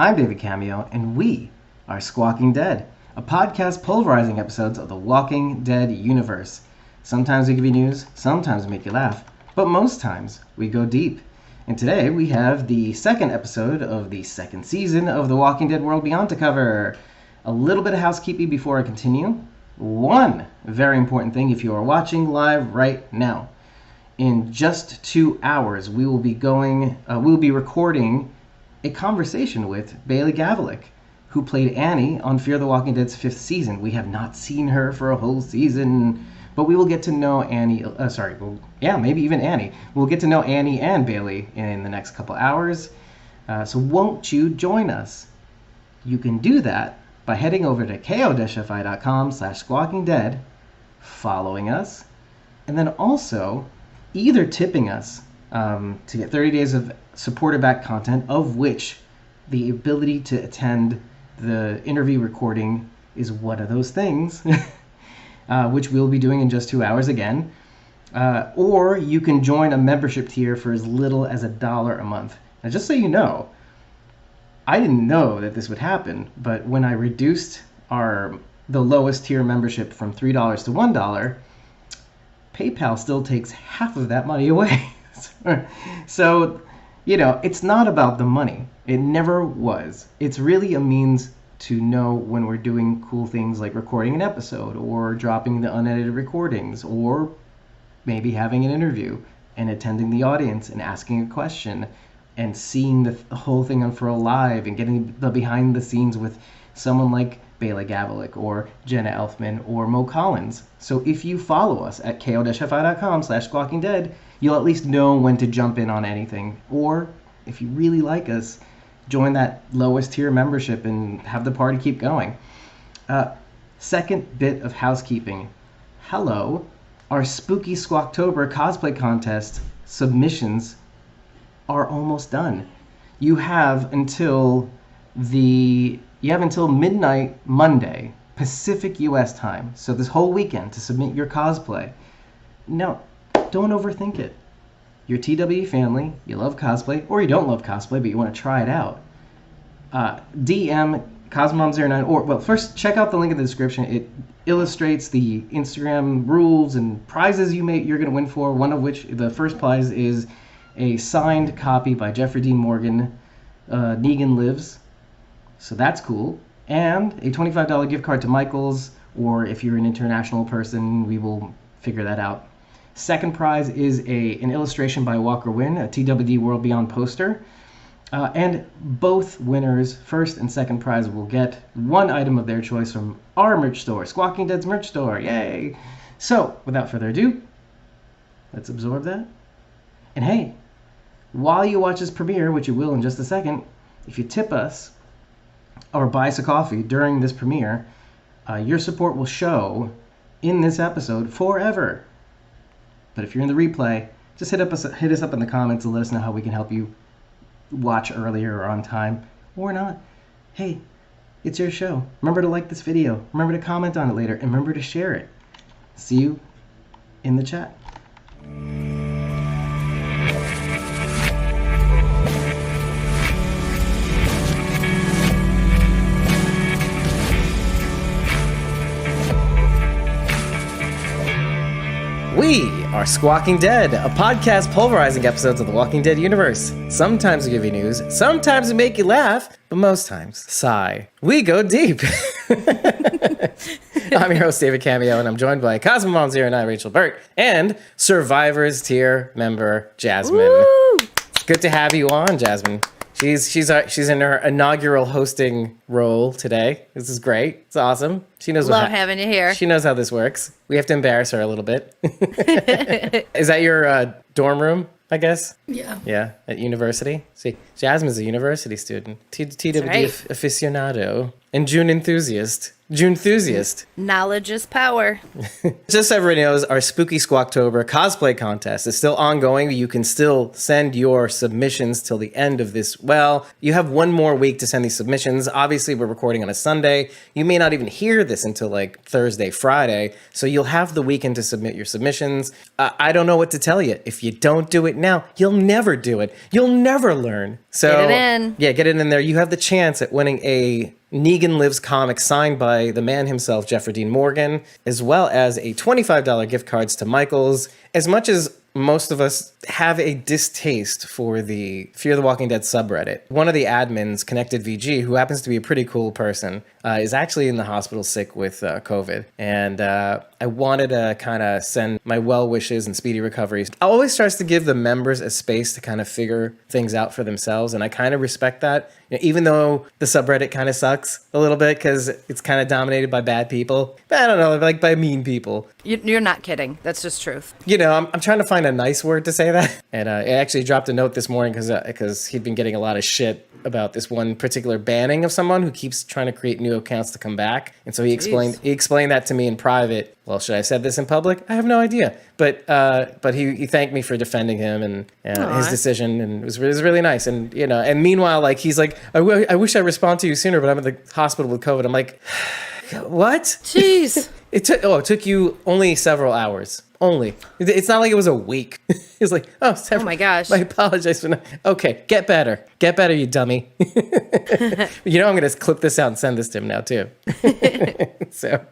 I'm David Cameo, and we are Squawking Dead, a podcast pulverizing episodes of the Walking Dead universe. Sometimes we give you news, sometimes we make you laugh, but most times we go deep. And today we have the second episode of the second season of The Walking Dead World Beyond to cover. A little bit of housekeeping before I continue. One very important thing if you are watching live right now. In just 2 hours, we will be recording a conversation with Bailey Gavlik, who played Annie on Fear the Walking Dead's 5th season. We have not seen her for a whole season, but we will get to know Annie, maybe even Annie. We'll get to know Annie and Bailey in the next couple hours. So won't you join us? You can do that by heading over to ko-fi.com/squawkingdead, following us, and then also either tipping us to get 30 days of supporter-backed content, of which the ability to attend the interview recording is one of those things, which we'll be doing in just 2 hours again. Or you can join a membership tier for as little as $1 a month. Now, just so you know, I didn't know that this would happen, but when I reduced the lowest tier membership from $3 to $1, PayPal still takes half of that money away. So, it's not about the money. It never was. It's really a means to know when we're doing cool things like recording an episode or dropping the unedited recordings or maybe having an interview and attending the audience and asking a question and seeing the whole thing unfurl live and getting the behind the scenes with someone like Bailey Gavlik or Jenna Elfman or Mo Collins. So if you follow us at ko-fi.com/squawkingdead, you'll at least know when to jump in on anything. Or if you really like us, join that lowest tier membership and have the party keep going. Second bit of housekeeping. Hello, our Spooky Squawktober cosplay contest submissions are almost done. You have until midnight Monday, Pacific US time, so this whole weekend to submit your cosplay. No, don't overthink it. You're TW family, you love cosplay, or you don't love cosplay, but you want to try it out. DM Cosmom09, first check out the link in the description. It illustrates the Instagram rules and prizes you're going to win for, one of which, the first prize is a signed copy by Jeffrey Dean Morgan, Negan Lives. So that's cool. And a $25 gift card to Michael's, or if you're an international person, we will figure that out. Second prize is an illustration by Walker Wynn, a TWD World Beyond poster. And both winners, first and second prize, will get one item of their choice from our merch store, Squawking Dead's merch store. Yay! So, without further ado, let's absorb that. And hey, while you watch this premiere, which you will in just a second, if you tip us or buy us a coffee during this premiere, your support will show in this episode forever. But if you're in the replay, just hit us up in the comments and let us know how we can help you watch earlier or on time, or not. Hey, it's your show. Remember to like this video. Remember to comment on it later, and remember to share it. See you in the chat. We are Squawking Dead, a podcast pulverizing episodes of the Walking Dead universe. Sometimes we give you news, sometimes we make you laugh, but most times, sigh. We go deep. I'm your host, David Cameo, and I'm joined by Cosmomom09, Rachel Burt, and Survivors tier member, Jasmine. Woo! Good to have you on, Jasmine. She's in her inaugural hosting role today. This is great. It's awesome. She knows Love having you here. She knows how this works. We have to embarrass her a little bit. Is that your dorm room, I guess? Yeah. Yeah, at university. See, Jasmine's a university student. TWD right. aficionado and June enthusiast. June-thusiast. Knowledge is power. Just so everybody knows, our Spooky Squawktober cosplay contest is still ongoing. You can still send your submissions till the end of this. Well, you have one more week to send these submissions. Obviously, we're recording on a Sunday. You may not even hear this until like Thursday, Friday. So you'll have the weekend to submit your submissions. I don't know what to tell you. If you don't do it now, you'll never do it. You'll never learn. So get it in. Yeah, get it in there. You have the chance at winning a Negan Lives comic signed by the man himself, Jeffrey Dean Morgan, as well as a $25 gift cards to Michael's. As much as most of us have a distaste for the Fear the Walking Dead subreddit, one of the admins, Connected VG, who happens to be a pretty cool person, is actually in the hospital sick with COVID. And I wanted to kind of send my well wishes and speedy recoveries. I always tries to give the members a space to kind of figure things out for themselves. And I kind of respect that, you know, even though the subreddit kind of sucks a little bit because it's kind of dominated by bad people. I don't know, like by mean people. You're not kidding. That's just truth. You know, I'm trying to find a nice word to say that. And I actually dropped a note this morning because he'd been getting a lot of shit about this one particular banning of someone who keeps trying to create new accounts to come back. And so he explained that to me in private. Well, should I have said this in public? I have no idea. But he thanked me for defending him and his decision, and it was really nice. And you know, and meanwhile, like he's like, I wish I respond to you sooner, but I'm in the hospital with COVID. I'm like, what? Jeez. It took you only several hours. Only. It's not like it was a week. It's like, oh my gosh. I apologize for not. Okay, get better. Get better, you dummy. You know, I'm going to clip this out and send this to him now, too. So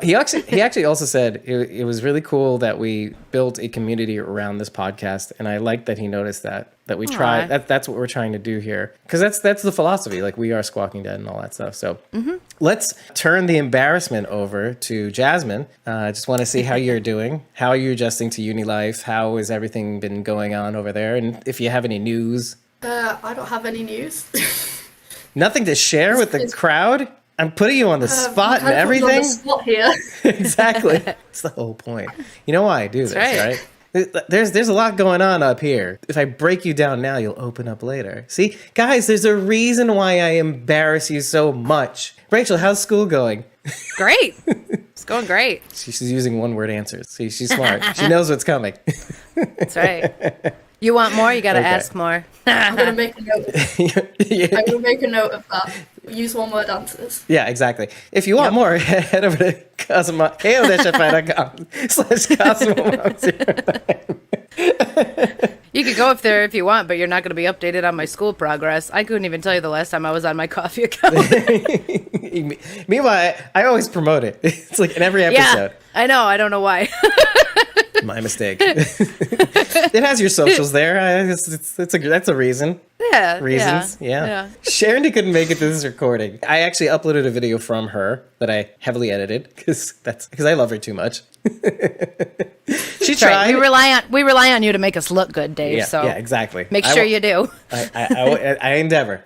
he actually also said it was really cool that we built a community around this podcast. And I like that he noticed that we try. That's what we're trying to do here. Because that's the philosophy. Like, we are Squawking Dead and all that stuff. So let's turn the embarrassment over to Jasmine. I just want to see how you're doing. How are you adjusting to uni life? How has everything been going on over there? And if you have any news. I don't have any news. Nothing to share with the crowd? I'm putting you on the spot and everything. On the spot here. Exactly. That's the whole point. You know why I do this, right? There's a lot going on up here. If I break you down now, you'll open up later. See? Guys, there's a reason why I embarrass you so much. Rachel, how's school going? Great. It's going great. She's using one-word answers. See, she's smart. She knows what's coming. That's right. You want more? You got to ask more. I'm going to make a note. I'm going to make a note of that. Use one-word answers. Yeah, exactly. If you want more, head over to Cosmo.com/Cosmo09. You could go up there if you want, but you're not going to be updated on my school progress. I couldn't even tell you the last time I was on my coffee account. Meanwhile, I always promote it. It's like in every episode. Yeah, I know. I don't know why. My mistake. It has your socials there. That's a reason. Yeah. Reasons. Yeah. Sharon couldn't make it to this recording. I actually uploaded a video from her that I heavily edited because I love her too much. She tried. Right. We rely on you to make us look good, Dave. Yeah, exactly. Make sure you do. I endeavor.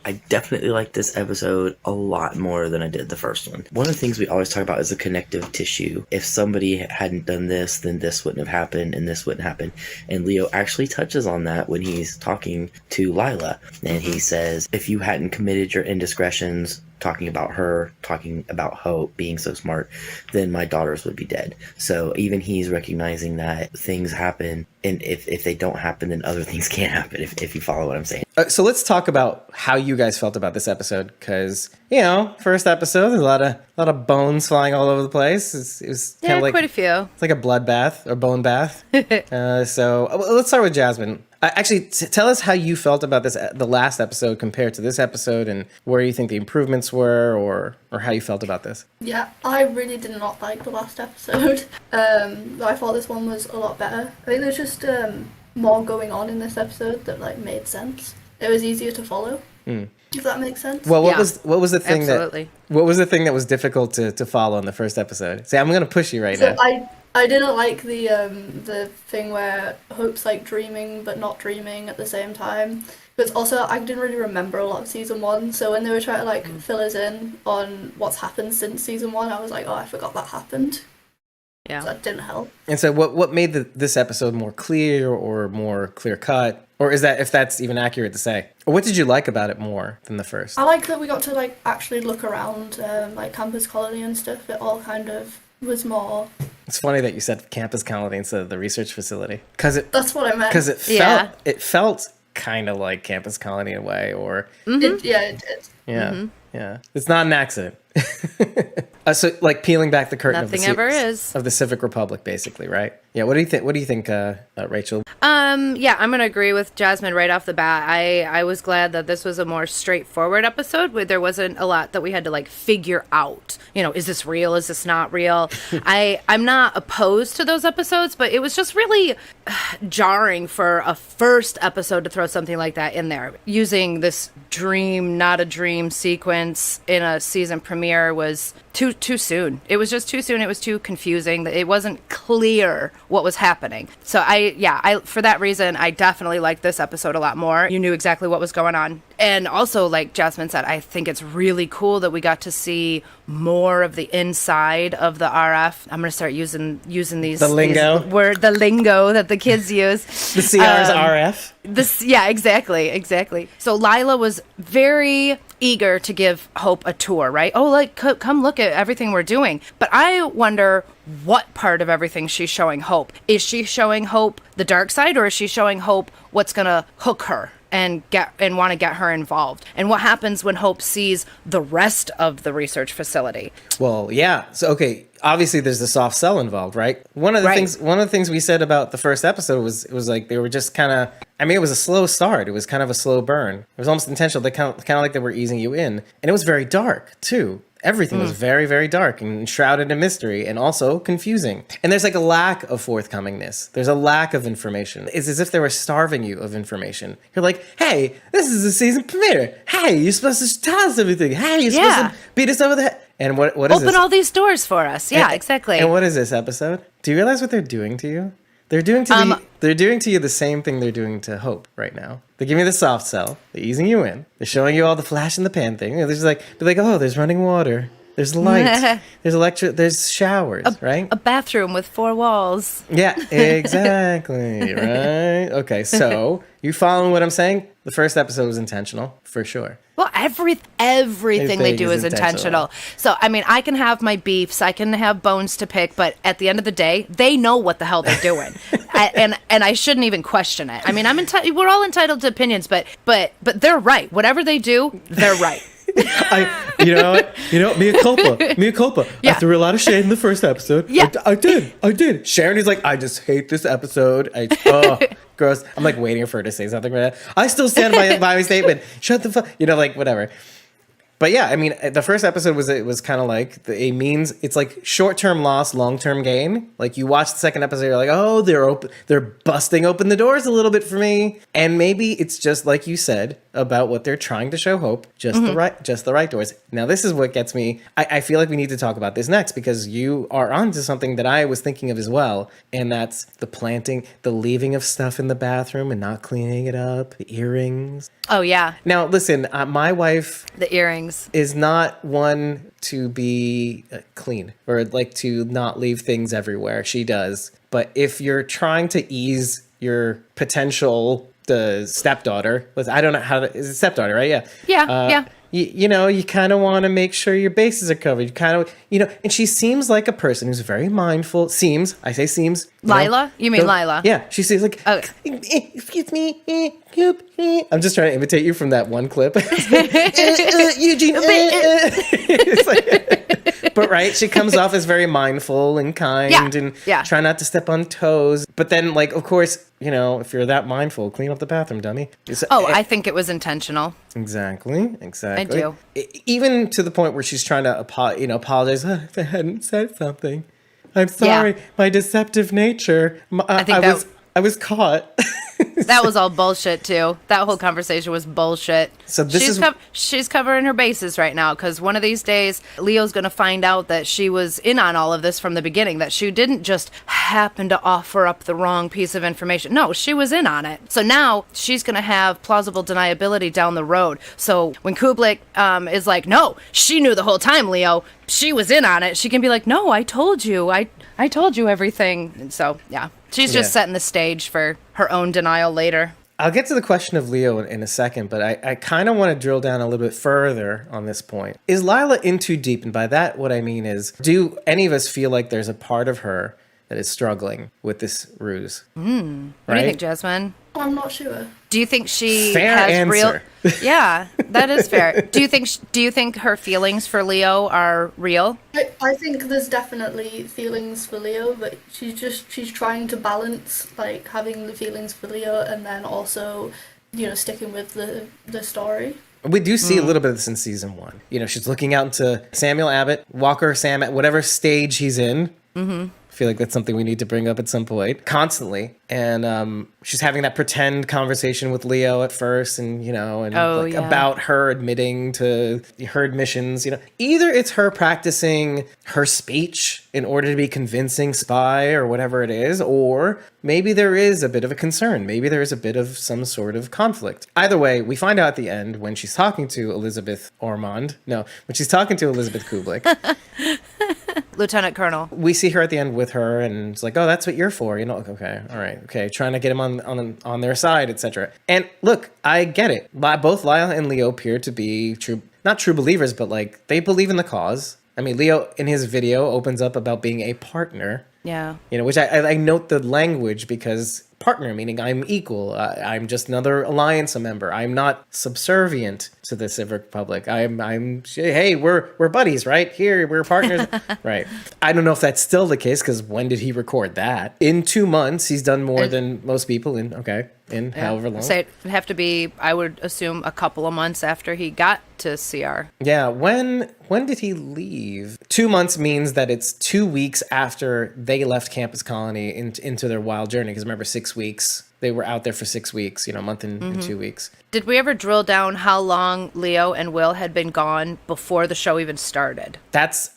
I definitely like this episode a lot more than I did the first one. One of the things we always talk about is the connective tissue. If somebody hadn't done this, then this wouldn't have happened and this wouldn't happen. And Leo actually touches on that when he's talking to Lila. And he says, if you hadn't committed your indiscretions, talking about her, talking about Hope being so smart, then my daughters would be dead. So even he's recognizing that things happen, and if they don't happen, then other things can't happen, if you follow what I'm saying. So let's talk about how you guys felt about this episode, because, you know, first episode, there's a lot of bones flying all over the place. It was kind of like quite a few. It's like a bloodbath or bone bath. So let's start with Jasmine. Actually, tell us how you felt about the last episode compared to this episode, and where you think the improvements were, or how you felt about this. Yeah, I really did not like the last episode. I thought this one was a lot better. I think there's just more going on in this episode that made sense. It was easier to follow. If that makes sense. Well, what was the thing absolutely. What was the thing that was difficult to follow in the first episode? See, I'm going to push you now. I didn't like the thing where Hope's dreaming but not dreaming at the same time. But also, I didn't really remember a lot of season 1, so when they were trying to fill us in on what's happened since season 1, I was like, oh, I forgot that happened. Yeah. So that didn't help. And so what made this episode more clear or more clear cut? Or is that, if that's even accurate to say? Or what did you like about it more than the first? I like that we got to like actually look around like campus colony and stuff. It all kind of was more. It's funny that you said campus colony instead of the research facility. That's what I meant. Because Yeah. it felt kind of like campus colony in a way, or It did. yeah, yeah. It's not an accident. So like peeling back the curtain Nothing ever is. of the Civic Republic, basically, right? Yeah. What do you think? What do you think, Rachel? Yeah, I'm gonna agree with Jasmine right off the bat. I was glad that this was a more straightforward episode where there wasn't a lot that we had to like figure out. You know, is this real? Is this not real? I'm not opposed to those episodes, but it was just really jarring for a first episode to throw something like that in there. Using this dream, not a dream sequence in a season premiere was too soon. It was just too soon. It was too confusing. It wasn't clear what was happening. So I for that reason, I definitely liked this episode a lot more. You knew exactly what was going on. And also, like Jasmine said, I think it's really cool that we got to see more of the inside of the RF. I'm going to start using these The lingo. The lingo that the kids use. The CR's RF. Exactly. So Lila was very eager to give Hope a tour, right? Oh, like come look at everything we're doing. But I wonder what part of everything she's showing Hope. Is she showing Hope the dark side, or is she showing Hope what's gonna hook her and want to get her involved? And what happens when Hope sees the rest of the research facility? Well, yeah. So okay, obviously there's the soft sell involved, right? One of the things we said about the first episode was it was like they were just kind of. I mean, it was a slow start. It was kind of a slow burn. It was almost intentional. They kind of like they were easing you in, and it was very dark too. Everything was very, very dark and shrouded in mystery and also confusing. And there's like a lack of forthcomingness. There's a lack of information. It's as if they were starving you of information. You're like, hey, this is the season premiere. Hey, you're supposed to tell us everything. Hey, you're supposed to beat us over the head. And what is this? Open all these doors for us. Yeah, exactly. And what is this episode? Do you realize what they're doing to you? They're doing to you the same thing they're doing to Hope right now. They're giving you the soft sell. They're easing you in. They're showing you all the flash in the pan thing. They're like, oh, there's running water. There's light. There's showers, right? A bathroom with 4 walls. Yeah, exactly, right? Okay, so you following what I'm saying? The first episode was intentional, for sure. Well, everything they do is intentional. So, I mean, I can have my beefs, I can have bones to pick, but at the end of the day, they know what the hell they're doing, and I shouldn't even question it. I mean, we're all entitled to opinions, but they're right. Whatever they do, they're right. You know, mea culpa. Yeah. I threw a lot of shade in the first episode. Yeah. I did. Sharon is like, I just hate this episode. Gross. I'm like waiting for her to say something right now. I still stand by my statement. Shut the fuck. Like whatever. But yeah, I mean, the first episode was kind of like it's like short-term loss, long-term gain. Like you watch the second episode, you're like, oh, they're busting open the doors a little bit for me. And maybe it's just like you said about what they're trying to show Hope, just the right doors. Now this is what gets me. I feel like we need to talk about this next because you are onto something that I was thinking of as well, and that's the leaving of stuff in the bathroom and not cleaning it up, the earrings. Oh yeah. Now listen, my wife. The earrings. Is not one to be clean or like to not leave things everywhere. She does. But if you're trying to ease your potential stepdaughter, I don't know how to, is it stepdaughter, right? Yeah. Yeah. You kind of want to make sure your bases are covered. You kind of, and she seems like a person who's very mindful. I say seems. Lila? You mean Lila? Yeah. She seems like, okay. Excuse me. I'm just trying to imitate you from that one clip. Eugene. But right, she comes off as very mindful and kind and try not to step on toes. But then, like, of course, if you're that mindful, clean up the bathroom, dummy. I think it was intentional. Exactly. I do. Even to the point where she's trying to apologize. Oh, if I hadn't said something, I'm sorry. Yeah. My deceptive nature. I was caught. That was all bullshit too. That whole conversation was bullshit. So she's covering her bases right now because one of these days Leo's going to find out that she was in on all of this from the beginning, that she didn't just happen to offer up the wrong piece of information. No, she was in on it. So now she's going to have plausible deniability down the road. So when Kublai is like, no, she knew the whole time, Leo. She was in on it. She can be like, no, I told you. I I told you everything. And so, yeah, she's just setting the stage for her own denial later. I'll get to the question of Leo in a second, but I kind of want to drill down a little bit further on this point. Is Lila in too deep? And by that, what I mean is, do any of us feel like there's a part of her that is struggling with this ruse? What do you think, Jasmine? I'm not sure. Do you think she Fair has answer. real? Yeah, that is fair. Do you think her feelings for Leo are real? I think there's definitely feelings for Leo, but she's trying to balance like having the feelings for Leo and then also, sticking with the story. We do see a little bit of this in season 1. She's looking out into Samuel Abbott, Walker, Sam, at whatever stage he's in. Mm-hmm. I feel like that's something we need to bring up at some point, constantly. And she's having that pretend conversation with Leo at first, and about her admitting to her admissions. Either it's her practicing her speech in order to be convincing spy or whatever it is, or maybe there is a bit of a concern. Maybe there is a bit of some sort of conflict. Either way, we find out at the end when she's talking to Elizabeth Ormond. No, when she's talking to Elizabeth Kublik. Lieutenant Colonel. We see her at the end with her, and it's like, oh, that's what you're for. Okay, all right, okay, trying to get him on their side, etc. And look, I get it. Both Lila and Leo appear to be not true believers, but like they believe in the cause. I mean, Leo in his video opens up about being a partner. Yeah. Which I note the language because partner, meaning I'm equal. I'm just another alliance member. I'm not subservient to the Civic Republic. Hey, we're buddies, right? Here, we're partners. Right. I don't know if that's still the case because when did he record that? In 2 months, he's done more than most people in however long. Say it'd have to be, I would assume, a couple of months after he got to CR. Yeah. When did he leave? 2 months means that it's 2 weeks after they left Campus Colony into their wild journey. Because remember, 6 weeks. They were out there for 6 weeks, a month and 2 weeks. Did we ever drill down how long Leo and Will had been gone before the show even started?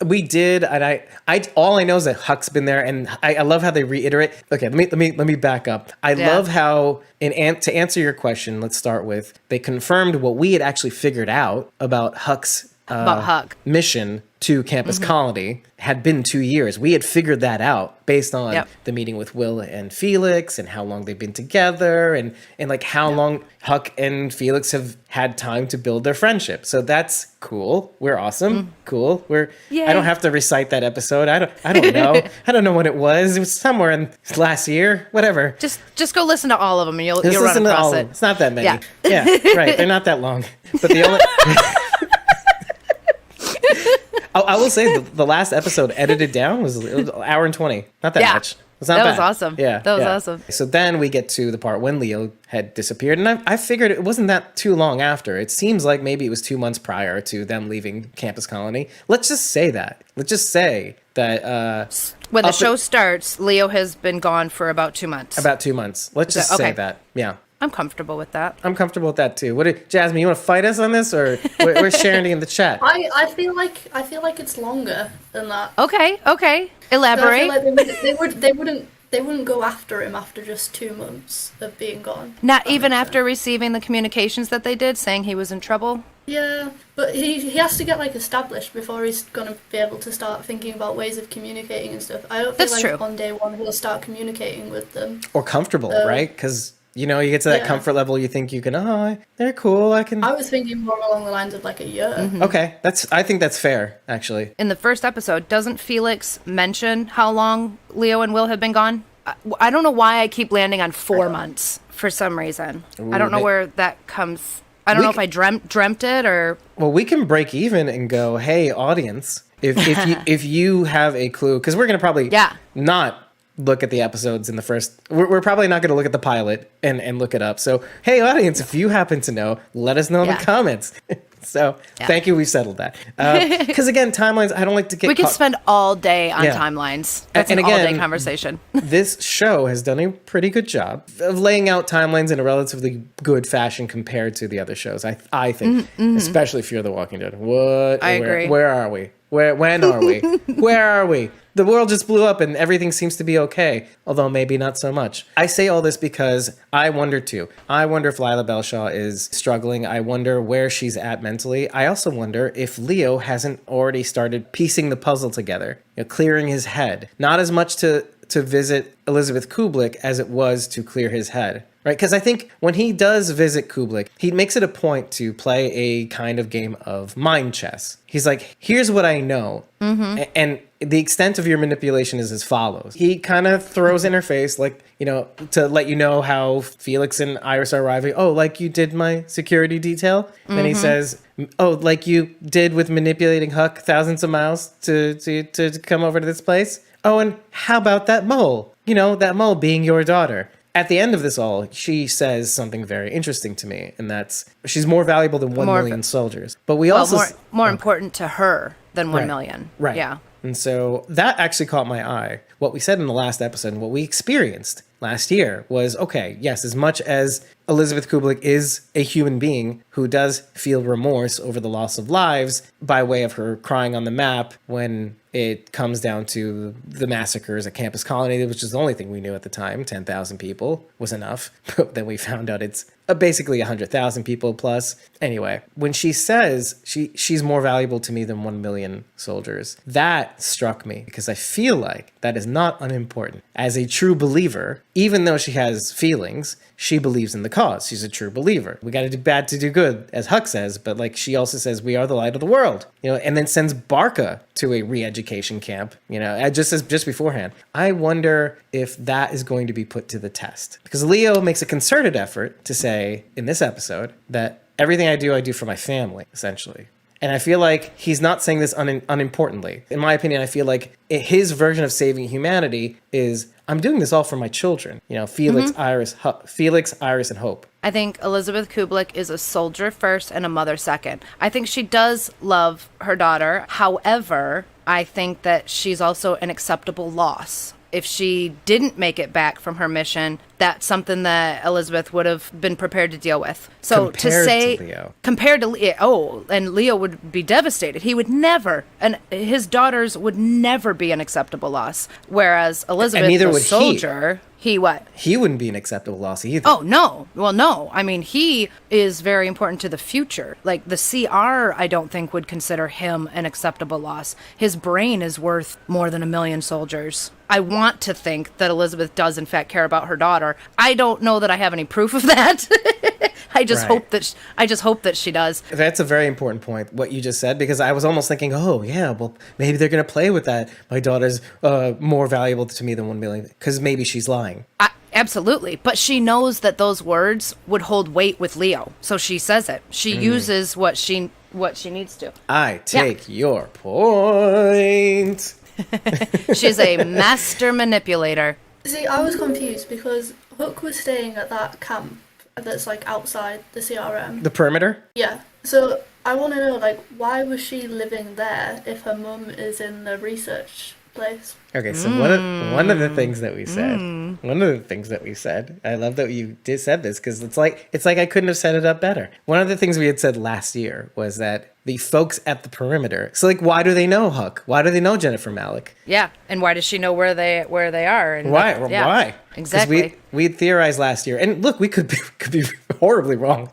We did, and I all I know is that Huck's been there, and I love how they reiterate. Okay, let me back up. I love how to answer your question, let's start with they confirmed what we had actually figured out about Huck's mission to Campus Colony had been 2 years. We had figured that out based on the meeting with Will and Felix and how long they've been together and like how long Huck and Felix have had time to build their friendship. So that's cool. We're awesome. Cool. I don't have to recite that episode. I don't know. I don't know when it was. It was somewhere in last year. Whatever. Just go listen to all of them and you'll Just run across it. It's not that many. Yeah, right. They're not that long. But the only I will say the last episode edited down was an hour and 20. Not that much. It's not that bad. was awesome. Yeah. That was awesome. So then we get to the part when Leo had disappeared. And I figured it wasn't that too long after. It seems like maybe it was 2 months prior to them leaving Campus Colony. Let's just say that. Let's just say that... when the show starts, Leo has been gone for about 2 months. About 2 months. Let's just say that. Yeah. I'm comfortable with that. I'm comfortable with that too. Jasmine, you want to fight us on this, or we're sharing it in the chat? I feel like it's longer than that. Okay. Elaborate. So I feel like they wouldn't go after him after just 2 months of being gone. Not even after receiving the communications that they did saying he was in trouble. Yeah, but he has to get established before he's gonna be able to start thinking about ways of communicating and stuff. I don't feel like on day one he'll start communicating with them. Or comfortable, right? Because you get to that comfort level. You think you can. Oh, they're cool. I was thinking more along the lines of a year. Mm-hmm. Okay, I think that's fair, actually. In the first episode, doesn't Felix mention how long Leo and Will have been gone? I don't know why I keep landing on 4 months for some reason. I don't know where that comes. I don't know if I dreamt it or. Well, we can break even and go, hey, audience, if you have a clue, because we're gonna probably not look at the episodes in the first. We're probably not going to look at the pilot and look it up. So, hey, audience, if you happen to know, let us know in the comments. So, thank you. We settled that. Because again, timelines. I don't like to get. We could spend all day on timelines. That's an all-day conversation. This show has done a pretty good job of laying out timelines in a relatively good fashion compared to the other shows. I think, especially Fear the Walking Dead. I agree. Where are we? When are we? Where are we? The world just blew up and everything seems to be okay, although maybe not so much. I say all this because I wonder too. I wonder if Lila Belshaw is struggling. I wonder where she's at mentally. I also wonder if Leo hasn't already started piecing the puzzle together, clearing his head. Not as much to visit Elizabeth Kublek as it was to clear his head. Right? Because I think when he does visit Kublek, he makes it a point to play a kind of game of mind chess. He's like, here's what I know. And the extent of your manipulation is as follows. He kind of throws in her face, like, to let you know how Felix and Iris are arriving. Oh, like you did my security detail? Then he says, oh, like you did with manipulating Huck thousands of miles to come over to this place? Oh, and how about that mole? That mole being your daughter. At the end of this all, she says something very interesting to me, and that's she's more valuable than 1 million soldiers. But more important to her than 1 million. Right. Yeah. And so that actually caught my eye. What we said in the last episode and what we experienced last year was, okay, yes, as much as Elizabeth Kublek is a human being who does feel remorse over the loss of lives by way of her crying on the map when it comes down to the massacres at Campus Colony, which is the only thing we knew at the time. 10,000 people was enough. But then we found out it's basically 100,000 people plus. Anyway, when she says she's more valuable to me than 1 million soldiers, that struck me because I feel like that is not unimportant. As a true believer, even though she has feelings, she believes in the cause. She's a true believer. We got to do bad to do good, as Huck says, but like she also says, we are the light of the world, and then sends Barca to a re-education camp, just beforehand. I wonder if that is going to be put to the test because Leo makes a concerted effort to say in this episode that everything I do for my family, essentially. And I feel like he's not saying this unimportantly. In my opinion, I feel like his version of saving humanity is, I'm doing this all for my children. Felix, Iris, and Hope. I think Elizabeth Kublek is a soldier first and a mother second. I think she does love her daughter. However, I think that she's also an acceptable loss. If she didn't make it back from her mission, that's something that Elizabeth would have been prepared to deal with. So compared to Leo, and Leo would be devastated. He would never, and his daughters would never be an acceptable loss. Whereas Elizabeth, the soldier, he what? He wouldn't be an acceptable loss either. Oh, no. Well, no. I mean, he is very important to the future. Like, the CR, I don't think, would consider him an acceptable loss. His brain is worth more than 1 million soldiers. I want to think that Elizabeth does, in fact, care about her daughter. I don't know that I have any proof of that. I just hope that she does. That's a very important point, what you just said, because I was almost thinking, oh, yeah, well, maybe they're going to play with that. My daughter's more valuable to me than 1 million, because maybe she's lying. Absolutely. But she knows that those words would hold weight with Leo. So she says it. She uses what she needs to. I take your point. She's a master manipulator. See, I was confused because Hook was staying at that camp that's like outside the CRM. The perimeter? Yeah. So I want to know, why was she living there if her mum is in the research place? Okay, so one of the things that we said, I love that you said this because it's like I couldn't have set it up better. One of the things we had said last year was that the folks at the perimeter. So why do they know Huck? Why do they know Jennifer Malik? Yeah, and why does she know where they are? And why? Why? Exactly. We theorized last year, and look, we could be horribly wrong.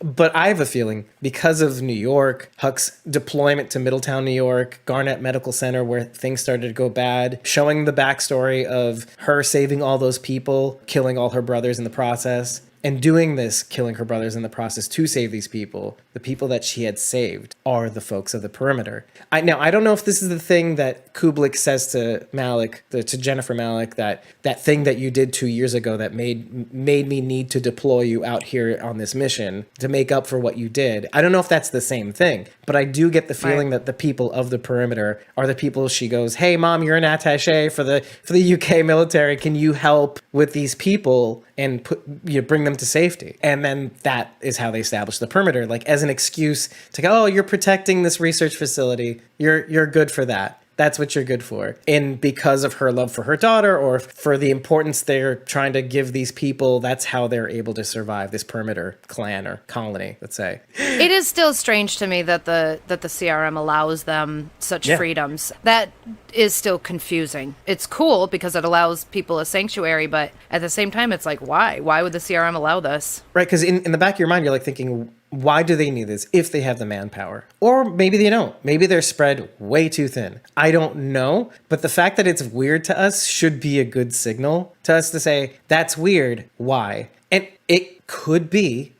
But I have a feeling because of New York, Huck's deployment to Middletown, New York, Garnett Medical Center, where things started to go bad, showing the backstory of her saving all those people, killing all her brothers in the process, and doing this, killing her brothers in the process to save these people, the people that she had saved are the folks of the perimeter. Now, I don't know if this is the thing that Kublek says to Malik, to Jennifer Malik, that thing that you did 2 years ago that made me need to deploy you out here on this mission to make up for what you did. I don't know if that's the same thing, but I do get the feeling that the people of the perimeter are the people she goes, hey, Mom, you're an attaché for the UK military. Can you help with these people and bring them to safety? And then that is how they establish the perimeter, as an excuse to go, oh, you're protecting this research facility. You're good for that. That's what you're good for. And because of her love for her daughter, or for the importance they're trying to give these people, that's how they're able to survive this perimeter clan or colony, let's say. It is still strange to me that the CRM allows them such freedoms. That is still confusing. It's cool because it allows people a sanctuary, but at the same time, it's like, why? Why would the CRM allow this? Right, because in the back of your mind, you're like thinking, why do they need this if they have the manpower? Or maybe they don't. Maybe they're spread way too thin. I don't know. But the fact that it's weird to us should be a good signal to us to say, that's weird. Why? And it could be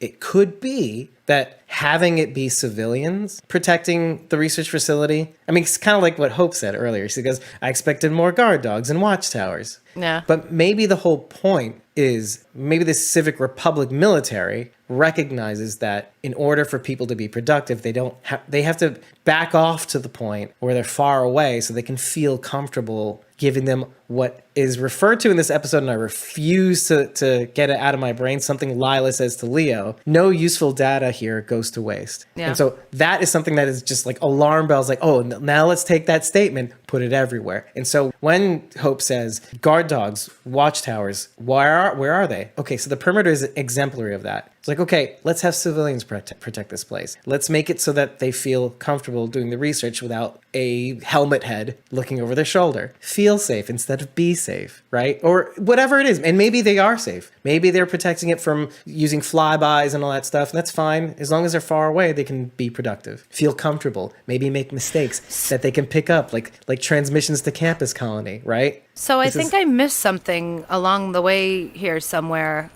that having it be civilians protecting the research facility. I mean, it's kind of like what Hope said earlier. She goes, I expected more guard dogs and watchtowers. Yeah. But maybe the whole point is maybe the Civic Republic military recognizes that in order for people to be productive, they have to back off to the point where they're far away so they can feel comfortable giving them what is referred to in this episode, and I refuse to get it out of my brain, something Lila says to Leo, no useful data here goes to waste. Yeah. And so that is something that is just like alarm bells, like, oh, now let's take that statement, put it everywhere. And so when Hope says, guard dogs, watchtowers, where are they? Okay, so the perimeter is exemplary of that. It's like, okay, let's have civilians protect this place. Let's make it so that they feel comfortable doing the research without a helmet head looking over their shoulder. Feel safe instead of be safe, right? Or whatever it is. And maybe they are safe. Maybe they're protecting it from using flybys and all that stuff. That's fine. As long as they're far away, they can be productive. Feel comfortable. Maybe make mistakes that they can pick up, like transmissions to campus colony, right? So I think I missed something along the way here somewhere.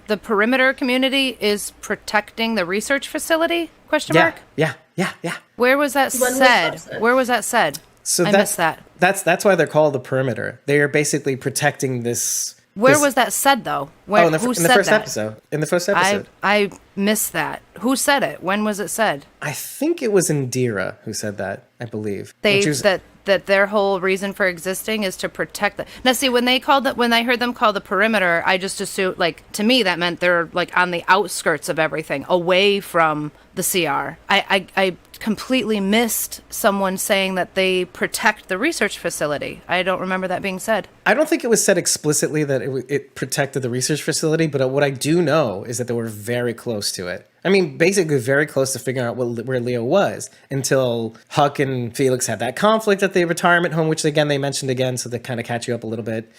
The perimeter community is protecting the research facility? Question mark? Yeah. Where was that said? Where was that said? So I missed that. That's why they're called the perimeter. They are basically protecting this. Where was that said though? In the first episode. In the first episode. I missed that. Who said it? When was it said? I think it was Indira who said that, I believe. That their whole reason for existing is to protect the. Now, see, when I heard them call the perimeter, I just assumed, like, to me that meant they're like on the outskirts of everything, away from the CR. I completely missed someone saying that they protect the research facility. I don't remember that being said. I don't think it was said explicitly that it protected the research facility, but what I do know is that they were very close to it. I mean, basically very close to figuring out where Leo was until Huck and Felix had that conflict at the retirement home, which again, they mentioned again, so they kind of catch you up a little bit.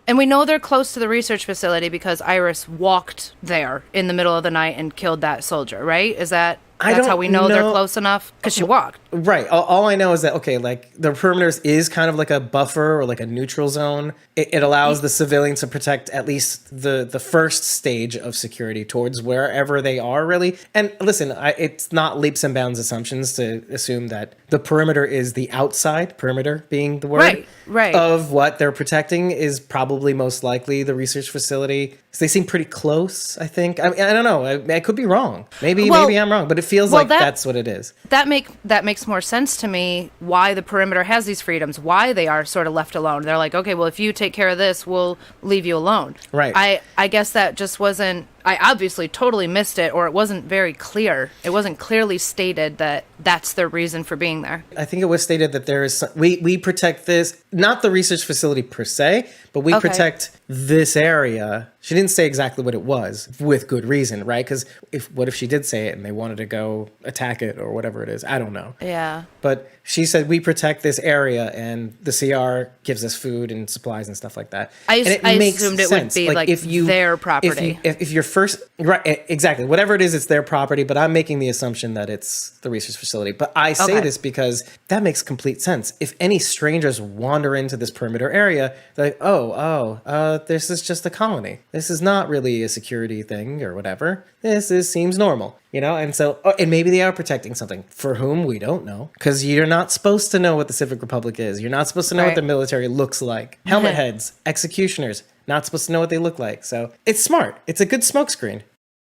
And we know they're close to the research facility because Iris walked there in the middle of the night and killed that soldier, right? That's how we know they're close enough? Because she walked. Right. All I know is that, okay, like the perimeters is kind of like a buffer or like a neutral zone. It allows the civilians to protect at least the first stage of security towards wherever they are, really. And listen, it's not leaps and bounds assumptions to assume that the perimeter is the outside, perimeter being the word, right. of what they're protecting is probably most likely the research facility. So they seem pretty close, I think. I don't know. I could be wrong. Maybe I'm wrong, but it feels like that's what it is. That makes more sense to me, why the perimeter has these freedoms, why they are sort of left alone. They're like, okay, well, if you take care of this, we'll leave you alone. Right. I guess that just wasn't, I obviously totally missed it, or it wasn't very clear. It wasn't clearly stated that that's their reason for being there. I think it was stated that there is we protect this, not the research facility per se, but we protect this area. She didn't say exactly what it was, with good reason, right? Because what if she did say it and they wanted to go attack it or whatever it is? I don't know. Yeah. But she said we protect this area, and the CR gives us food and supplies and stuff like that. I assumed it would be like if their property. If you're first, right, exactly, whatever it is, it's their property. But I'm making the assumption that it's the research facility. But I say this because that makes complete sense. If any strangers wander into this perimeter area, they're like, this is just a colony. This is not really a security thing or whatever. This seems normal, And so, and maybe they are protecting something for whom we don't know, because you're not supposed to know what the Civic Republic is. You're not supposed to know what the military looks like. Helmet heads, executioners, not supposed to know what they look like. So it's smart. It's a good smokescreen.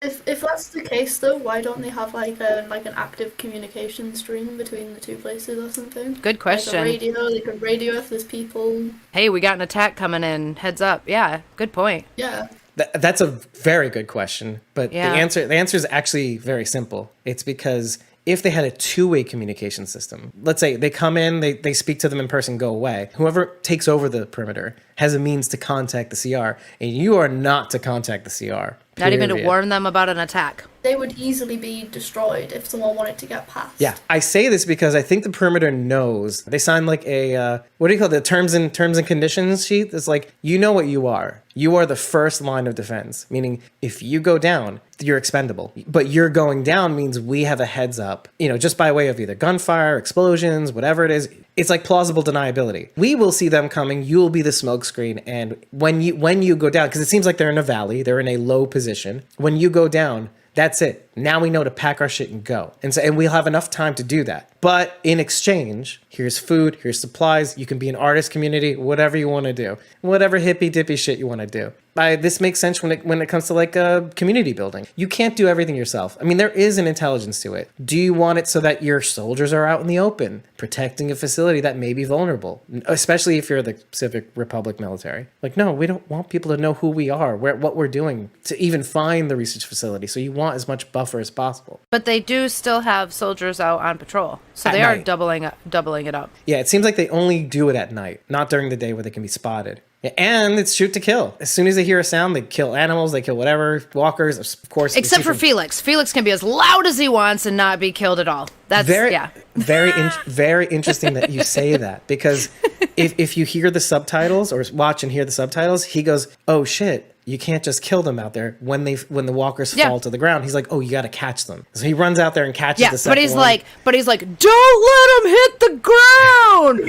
If that's the case, though, why don't they have like an active communication stream between the two places or something? Good question. Like a radio, they could radio if there's people. Hey, we got an attack coming in. Heads up. Yeah, good point. Yeah. That's a very good question, but the answer is actually very simple. It's because if they had a two-way communication system. Let's say they come in, they speak to them in person, go away. Whoever takes over the perimeter has a means to contact the CR, and you are not to contact the CR. Not even to period. warn them about an attack. They would easily be destroyed if someone wanted to get past. Yeah, I say this because I think the perimeter knows. They sign like a what do you call it? The terms and conditions sheet. It's like, you know what you are. You are the first line of defense, meaning if you go down, you're expendable. But you're going down means we have a heads up, just by way of either gunfire, explosions, whatever it is. It's like plausible deniability. We will see them coming. You'll be the smokescreen. And when you go down, because it seems like they're in a valley, they're in a low position. When you go down, that's it. Now we know to pack our shit and go. And we'll have enough time to do that. But in exchange, here's food, here's supplies. You can be an artist community, whatever you want to do. Whatever hippy dippy shit you want to do. This makes sense when it comes to like community building. You can't do everything yourself. I mean, there is an intelligence to it. Do you want it so that your soldiers are out in the open, protecting a facility that may be vulnerable, especially if you're the Civic Republic military? Like, no, we don't want people to know who we are, what we're doing, to even find the research facility. So you want as much buffer as possible. But they do still have soldiers out on patrol. So At they are night. doubling it up. Yeah, it seems like they only do it at night, not during the day where they can be spotted. And it's shoot to kill. As soon as they hear a sound, they kill animals, they kill whatever, walkers, of course. Except for Felix. Felix can be as loud as he wants and not be killed at all. That's, very interesting that you say that, because if you hear the subtitles or watch and hear the subtitles, he goes, oh shit. You can't just kill them out there when the walkers fall to the ground. He's like, oh, you got to catch them. So he runs out there and catches the second one. But he's like, don't let him hit the ground.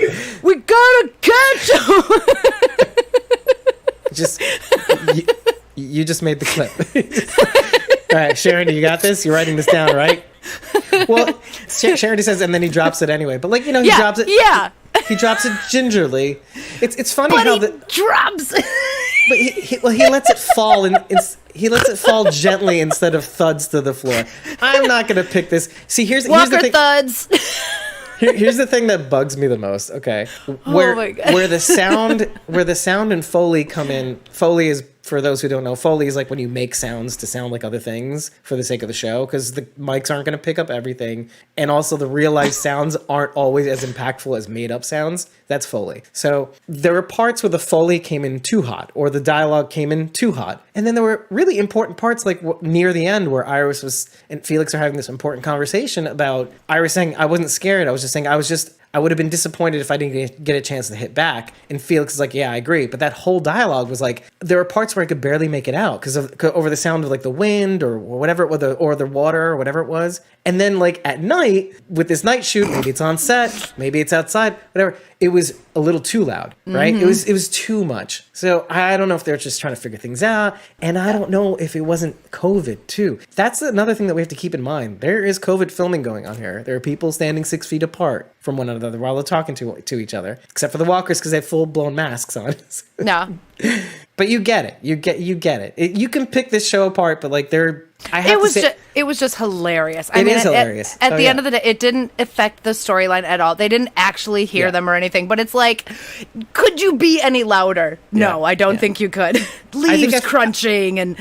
We gotta catch him. You just made the clip. All right, Sharon, you got this? You're writing this down, right? Well, Sharon says, and then he drops it anyway. But he drops it. Yeah. He drops it gingerly. It's funny but how he drops. But he lets it fall and he lets it fall gently instead of thuds to the floor. I'm not gonna pick this. See, here's the thing. Thuds. Here's the thing that bugs me the most. Okay, my God. where the sound and Foley come in. Foley is, for those who don't know, Foley is like when you make sounds to sound like other things for the sake of the show, because the mics aren't going to pick up everything, and also the real life sounds aren't always as impactful as made up sounds. That's Foley. So there were parts where the Foley came in too hot, or the dialogue came in too hot, and then there were really important parts like near the end where Iris and Felix are having this important conversation about Iris saying, "I wasn't scared. I was just saying I would have been disappointed if I didn't get a chance to hit back." And Felix is like, yeah, I agree. But that whole dialogue was like, there were parts where I could barely make it out because over the sound of like the wind or whatever, or the water or whatever it was. And then like at night with this night shoot, maybe it's on set, maybe it's outside, whatever. It was a little too loud, right? Mm-hmm. It was too much. So I don't know if they're just trying to figure things out. And I don't know if it wasn't COVID too. That's another thing that we have to keep in mind. There is COVID filming going on here. There are people standing 6 feet apart from one another while they're talking to each other, except for the walkers because they have full blown masks on. No. But you get it. You get it. You can pick this show apart, but like it was just hilarious. It is hilarious. At the end of the day, it didn't affect the storyline at all. They didn't actually hear them or anything. But it's like, could you be any louder? No, I don't think you could. Leaves crunching and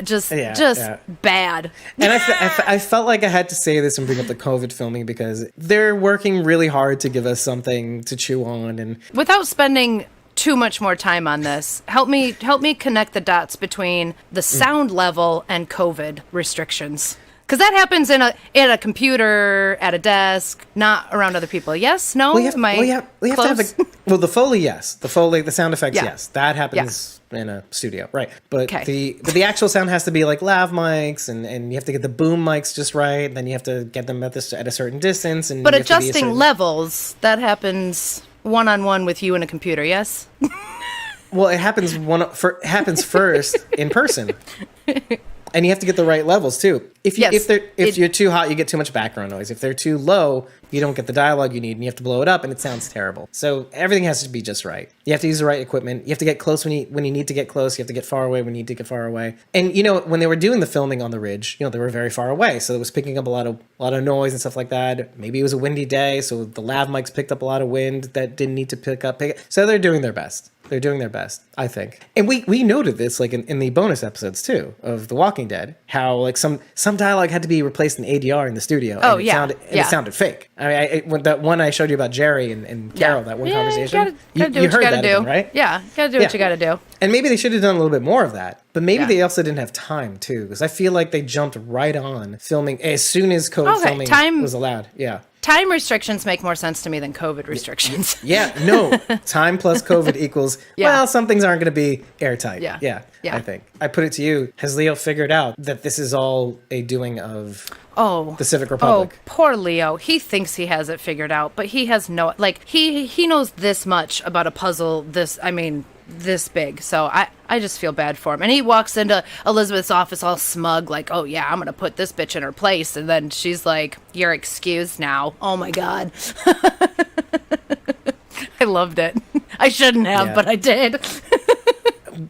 just bad. And I felt like I had to say this and bring up the COVID filming because they're working really hard to give us something to chew on, and without spending too much more time on this, help me connect the dots between the sound level and COVID restrictions, because that happens in a computer at a desk, not around other people. Yes, no, we have to have the Foley, yes, the sound effects, yes, that happens in a studio, right? But the actual sound has to be like lav mics, and you have to get the boom mics just right, and then you have to get them at a certain distance, and but adjusting levels, that happens one-on-one with you and a computer, yes? Well, it happens first in person. And you have to get the right levels too. If you're too hot, you get too much background noise. If they're too low, you don't get the dialogue you need, and you have to blow it up, and it sounds terrible. So everything has to be just right. You have to use the right equipment. You have to get close when you need to get close. You have to get far away when you need to get far away. And when they were doing the filming on the ridge, they were very far away, so it was picking up a lot of noise and stuff like that. Maybe it was a windy day, so the lav mics picked up a lot of wind that didn't need to pick up. So they're doing their best. They're doing their best, I think. And we noted this like in the bonus episodes too of The Walking Dead, how like some dialogue had to be replaced in ADR in the studio. Oh, and yeah. It sounded fake. I mean, when that one I showed you about Jerry and Carol, that one conversation, You gotta do you what heard you gotta that do. again, right? Yeah, gotta do what you gotta do. And maybe they should have done a little bit more of that. But maybe Yeah. they also didn't have time too, because I feel like they jumped right on filming as soon as COVID Okay, filming time- was allowed. Yeah. Time restrictions make more sense to me than COVID restrictions. Yeah, no. Time plus COVID equals, Yeah. well, some things aren't going to be airtight. Yeah. Yeah, Yeah. I think. I put it to you, has Leo figured out that this is all a doing of the Civic Republic? Oh, poor Leo. He thinks he has it figured out, but he has no, like, he knows this much about a puzzle this big. So I just feel bad for him. And he walks into Elizabeth's office all smug, like, oh yeah, I'm gonna put this bitch in her place. And then she's like, you're excused now. Oh my God. I loved it. I shouldn't have, Yeah. but I did.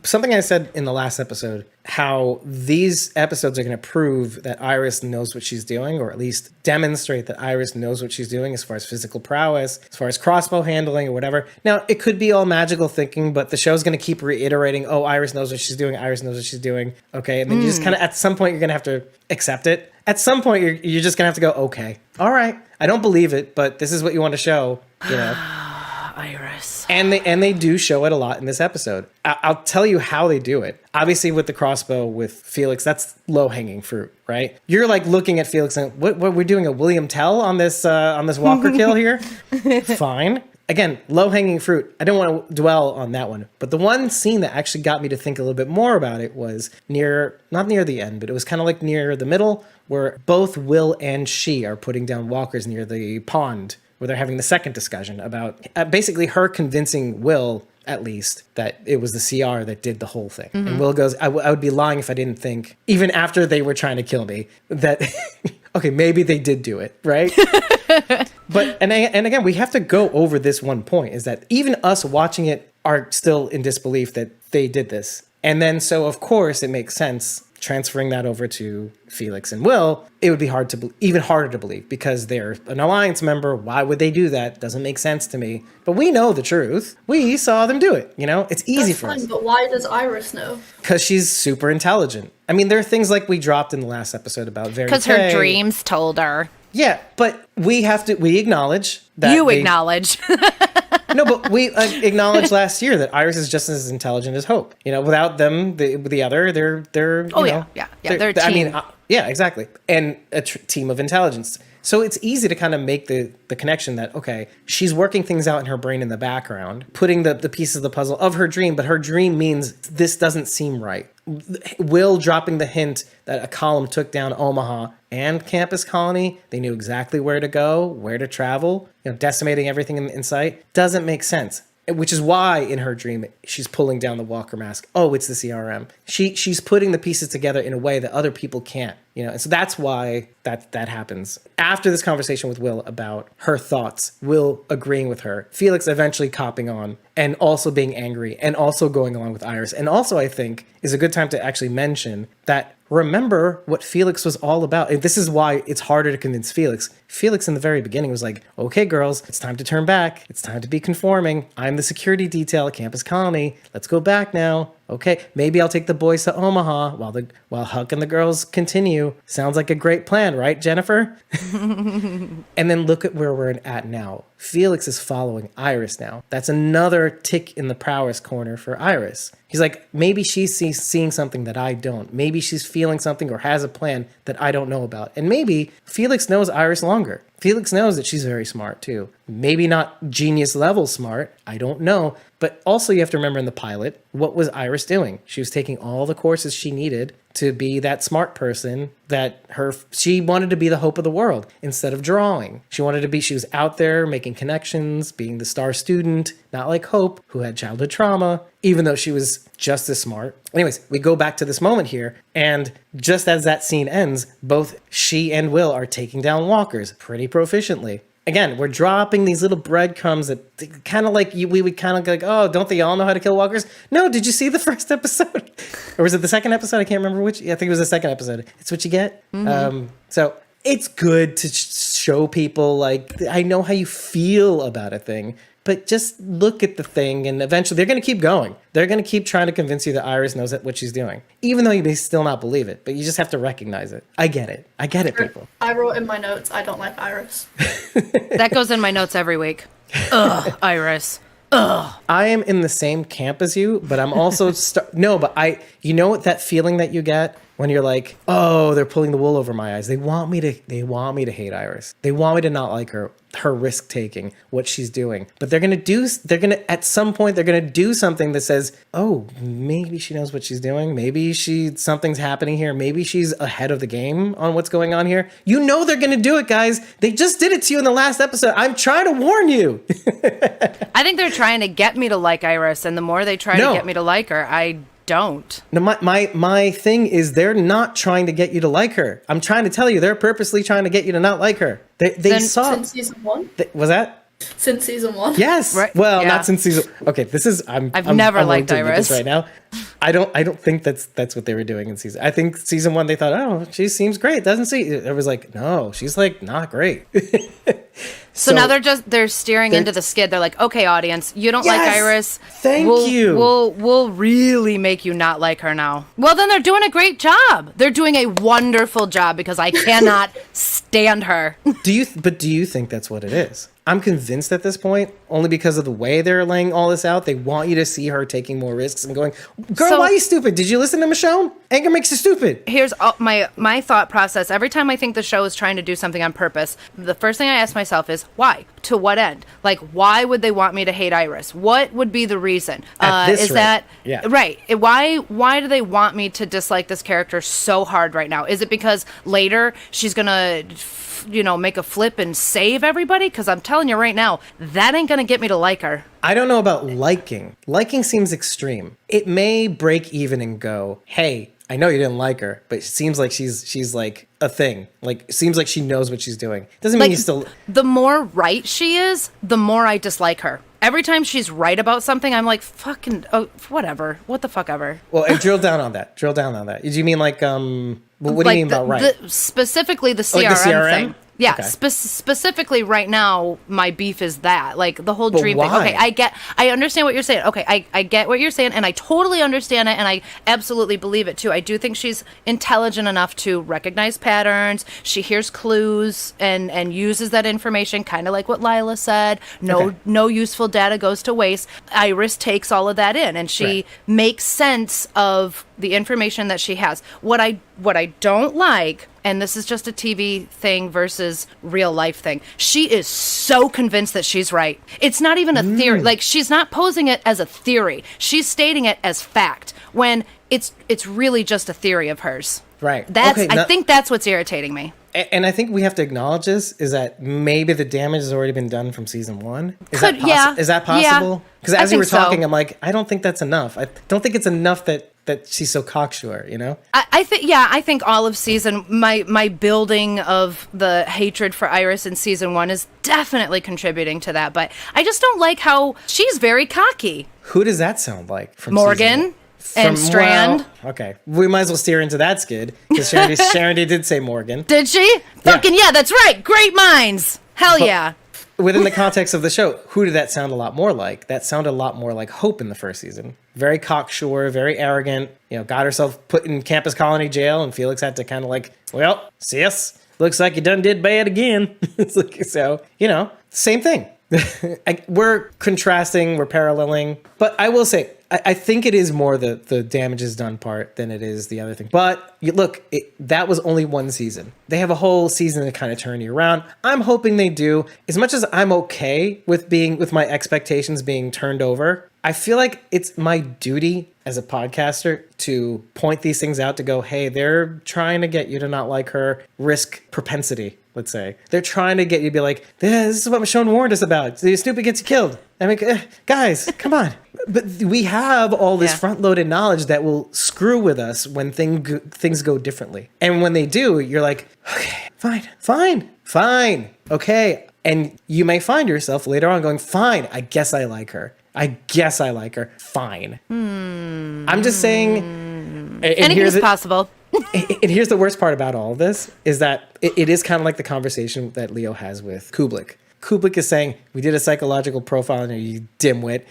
Something I said in the last episode, how these episodes are going to prove that Iris knows what she's doing, or at least demonstrate that Iris knows what she's doing as far as physical prowess, as far as crossbow handling or whatever. Now, it could be all magical thinking, but the show's going to keep reiterating, oh, Iris knows what she's doing, Iris knows what she's doing. Okay, and then you just kind of, at some point, you're going to have to accept it. At some point, you're just going to have to go, okay, all right, I don't believe it, but this is what you want to show, you know. Iris. And they do show it a lot in this episode. I'll tell you how they do it. Obviously, with the crossbow with Felix, that's low hanging fruit, right? You're like looking at Felix and what we're doing a William Tell on this Walker kill here. Fine. Again, low hanging fruit. I don't want to dwell on that one. But the one scene that actually got me to think a little bit more about it was not near the end, but it was kind of like near the middle, where both Will and she are putting down walkers near the pond, where they're having the second discussion about basically her convincing Will, at least, that it was the CR that did the whole thing. And Will goes, I would be lying if I didn't think, even after they were trying to kill me, that, okay, maybe they did do it, right? But, and again, we have to go over this one point, is that even us watching it are still in disbelief that they did this. And then, so of course, it makes sense transferring that over to Felix and Will. It would be even harder to believe, because they're an alliance member. Why would they do that? Doesn't make sense to me. But we know the truth. We saw them do it. You know, it's easy That's for fine, us but why does Iris know? because she's super intelligent. I mean, there are things like we dropped in the last episode about Verity. Because her dreams told her. Yeah, but we acknowledge that You acknowledge. No, but we acknowledged last year that Iris is just as intelligent as Hope. You know, without them, the other, they're. Oh, you yeah, know, yeah. They're a team. yeah, exactly, and a team of intelligence. So it's easy to kind of make the connection that, okay, she's working things out in her brain in the background, putting the pieces of the puzzle of her dream, but her dream means this doesn't seem right. Will dropping the hint that a column took down Omaha and Campus Colony, they knew exactly where to go, where to travel, decimating everything in sight, doesn't make sense. Which is why in her dream she's pulling down the Walker mask. Oh, it's the CRM. She's putting the pieces together in a way that other people can't. And so that's why that happens. After this conversation with Will about her thoughts, Will agreeing with her, Felix eventually copping on, and also being angry, and also going along with Iris. And also, I think, is a good time to actually mention that remember what Felix was all about. And this is why it's harder to convince Felix. Felix in the very beginning was like, okay, girls, it's time to turn back. It's time to be conforming. I'm the security detail at Campus Colony. Let's go back now. Okay, maybe I'll take the boys to Omaha while Huck and the girls continue. Sounds like a great plan, right, Jennifer? And then look at where we're at now. Felix is following Iris now. That's another tick in the prowess corner for Iris. He's like, maybe she's seeing something that I don't. Maybe she's feeling something or has a plan that I don't know about. And maybe Felix knows Iris longer. Felix knows that she's very smart too. Maybe not genius level smart. I don't know. But also you have to remember in the pilot, what was Iris doing? She was taking all the courses she needed to be that smart person that she wanted to be the hope of the world instead of drawing. She was out there making connections, being the star student, not like Hope, who had childhood trauma, even though she was just as smart. Anyways, we go back to this moment here, and just as that scene ends, both she and Will are taking down walkers pretty proficiently. Again, we're dropping these little breadcrumbs that kind of like we would kind of like, oh, don't they all know how to kill walkers? No, did you see the first episode? Or was it the second episode? I can't remember which. Yeah, I think it was the second episode. It's what you get. Mm-hmm. So it's good to show people, like, I know how you feel about a thing. but just look at the thing, and eventually they're going to keep going. They're going to keep trying to convince you that Iris knows what she's doing, even though you may still not believe it, but you just have to recognize it. I get it, people. I wrote in my notes, I don't like Iris. That goes in my notes every week. Ugh, Iris. Ugh. I am in the same camp as you, but I'm also no. But you know what, that feeling that you get when you're like, oh, they're pulling the wool over my eyes. They want me to hate Iris. They want me to not like her risk taking, what she's doing. But at some point they're gonna do something that says, oh, maybe she knows what she's doing. Maybe something's happening here. Maybe she's ahead of the game on what's going on here. You know they're gonna do it, guys. They just did it to you in the last episode. I'm trying to warn you. I think they're trying to get me to like Iris, and the more they try to get me to like her, I don't. No, my thing is they're not trying to get you to like her. I'm trying to tell you, they're purposely trying to get you to not like her. They saw since season 1. Was that? Since season 1. Yes. Right. Well, Yeah. not since season. Okay, this is. I've never liked willing to admit this Iris right now. I don't think that's what they were doing in season. I think season 1 they thought, oh, she seems great, doesn't she? It was like, no, she's like not great. So now they're steering into the skid. They're like, okay, audience, you don't like Iris. Thank you. We'll really make you not like her now. Well, then they're doing a great job. They're doing a wonderful job because I cannot stand her. Do you think that's what it is? I'm convinced at this point, only because of the way they're laying all this out. They want you to see her taking more risks and going, girl, why are you stupid? Did you listen to Michonne? Anger makes you stupid. Here's my thought process. Every time I think the show is trying to do something on purpose, the first thing I ask myself is, why? To what end? Like, why would they want me to hate Iris? What would be the reason? At this rate. Yeah. Right? Why do they want me to dislike this character so hard right now? Is it because later she's gonna make a flip and save everybody? Because I'm telling you right now, that ain't gonna get me to like her. I don't know about liking. Liking seems extreme. It may break even and go, hey, I know you didn't like her, but it seems like she's like a thing. Like, it seems like she knows what she's doing. Doesn't mean you still. The more right she is, the more I dislike her. Every time she's right about something, I'm like, fucking, whatever. What the fuck ever. Well, drill down on that. Do you mean like, what do you mean about right? Specifically the CRM, like the CRM thing. Yeah, Okay. Specifically right now, my beef is that, like, the whole dream thing. why? Okay, I understand what you're saying. Okay, I get what you're saying, and I totally understand it, and I absolutely believe it, too. I do think she's intelligent enough to recognize patterns. She hears clues and uses that information, kind of like what Lila said. No useful data goes to waste. Iris takes all of that in, and she makes sense of the information that she has. What I don't like, and this is just a TV thing versus real life thing, she is so convinced that she's right. It's not even a theory. Like, she's not posing it as a theory. She's stating it as fact when it's really just a theory of hers. Right. I think that's what's irritating me. And I think we have to acknowledge this, is that maybe the damage has already been done from season 1. Is that possible? Because as you were talking, I'm like, I don't think that's enough. I don't think it's enough that she's so cocksure, you know? I think all of season, my building of the hatred for Iris in season 1 is definitely contributing to that. But I just don't like how she's very cocky. Who does that sound like from Morgan? season 1? And Strand. Well, okay, we might as well steer into that skid because Sharon did say Morgan. Did she? Fucking yeah, that's right. Great minds. Hell yeah. Within the context of the show, who did that sound a lot more like? That sounded a lot more like Hope in the first season. Very cocksure, very arrogant. Got herself put in campus colony jail, and Felix had to kind of like, well, sis, looks like you done did bad again. It's like, so, same thing. We're contrasting, we're paralleling, but I will say, I think it is more the damage is done part than it is the other thing. But that was only one season. They have a whole season to kind of turn you around. I'm hoping they do. As much as I'm okay with my expectations being turned over, I feel like it's my duty as a podcaster to point these things out, to go, hey, they're trying to get you to not like her. Risk propensity, let's say. They're trying to get you to be like, this is what Michonne warned us about. The stupid gets killed. I mean, guys, come on. But we have all this front-loaded knowledge that will screw with us when things go differently. And when they do, you're like, okay, fine, okay. And you may find yourself later on going, fine, I guess I like her. Fine. I'm just saying. Anything's possible. And here's the worst part about all of this, is that it is kind of like the conversation that Leo has with Kublek. Kubrick is saying, we did a psychological profile on you, you dimwit.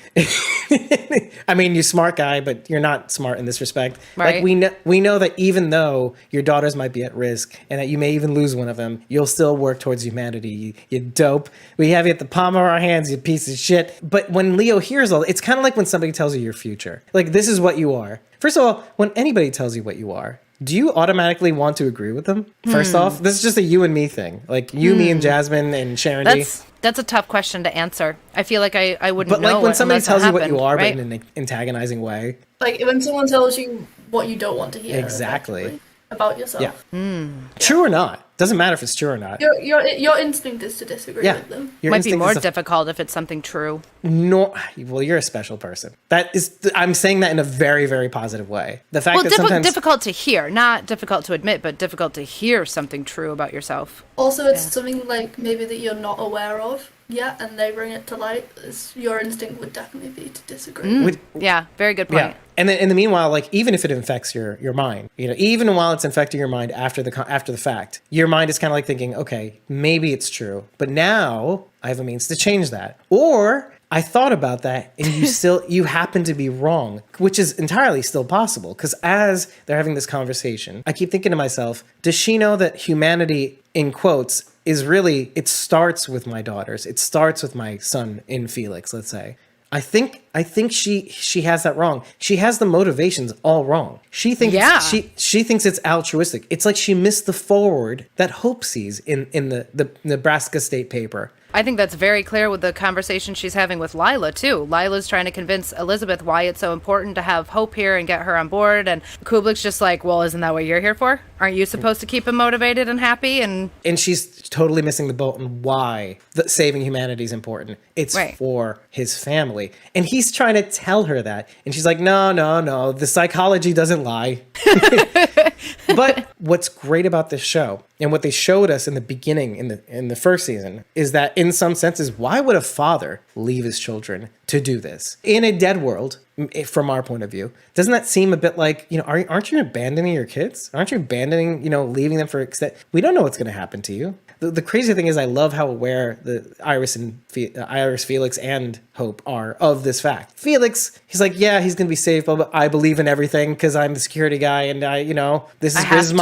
I mean, you're a smart guy, but you're not smart in this respect. Right. Like we know that even though your daughters might be at risk and that you may even lose one of them, you'll still work towards humanity. You dope. We have you at the palm of our hands, you piece of shit. But when Leo hears all, it's kind of like when somebody tells you your future. Like, this is what you are. First of all, when anybody tells you what you are, do you automatically want to agree with them? First off, this is just a you and me thing. Like you, me, and Jasmine and Sharon D. That's a tough question to answer. I feel like I wouldn't But know. like when somebody tells you what you are, right? but in an antagonizing way. Like when someone tells you what you don't want to hear. Exactly. effectively, about yourself. Yeah. True or not. Doesn't matter if it's true or not. Your instinct is to disagree with them. Your Might be instinct more is difficult if it's something true. No, well, you're a special person. That is, I'm saying that in a very, very positive way. The fact that sometimes difficult to hear, not difficult to admit, but difficult to hear something true about yourself. Also, it's something like maybe that you're not aware of yet, and they bring it to light. Your instinct would definitely be to disagree. Yeah, very good point. Yeah. And then in the meanwhile, like even if it infects your mind, you know, even while it's infecting your mind after the fact, your mind is kind of like thinking, okay, maybe it's true, but now I have a means to change that. Or I thought about that and you happen to be wrong, which is entirely still possible. Because as they're having this conversation, I keep thinking to myself, does she know that humanity, in quotes, is really, it starts with my daughters. It starts with my son in Felix, let's say. I think she has that wrong. She has the motivations all wrong. She thinks she thinks it's altruistic. It's like she missed the forward that Hope sees in the Nebraska State paper. I think that's very clear with the conversation she's having with Lila, too. Lila's trying to convince Elizabeth why it's so important to have Hope here and get her on board. And Kubelik's just like, well, isn't that what you're here for? Aren't you supposed to keep him motivated and happy? And she's totally missing the boat on why saving humanity is important. It's for his family. And he's trying to tell her that. And she's like, no, the psychology doesn't lie. But what's great about this show and what they showed us in the beginning in the first season is that in some senses, why would a father leave his children to do this in a dead world? From our point of view, doesn't that seem a bit like, you know, aren't you abandoning your kids? Aren't you abandoning, you know, leaving them for we don't know what's going to happen to you. The crazy thing is I love how aware the Iris, Felix, and Hope are of this fact. Felix, he's like, yeah, he's going to be safe, but I believe in everything because I'm the security guy and this is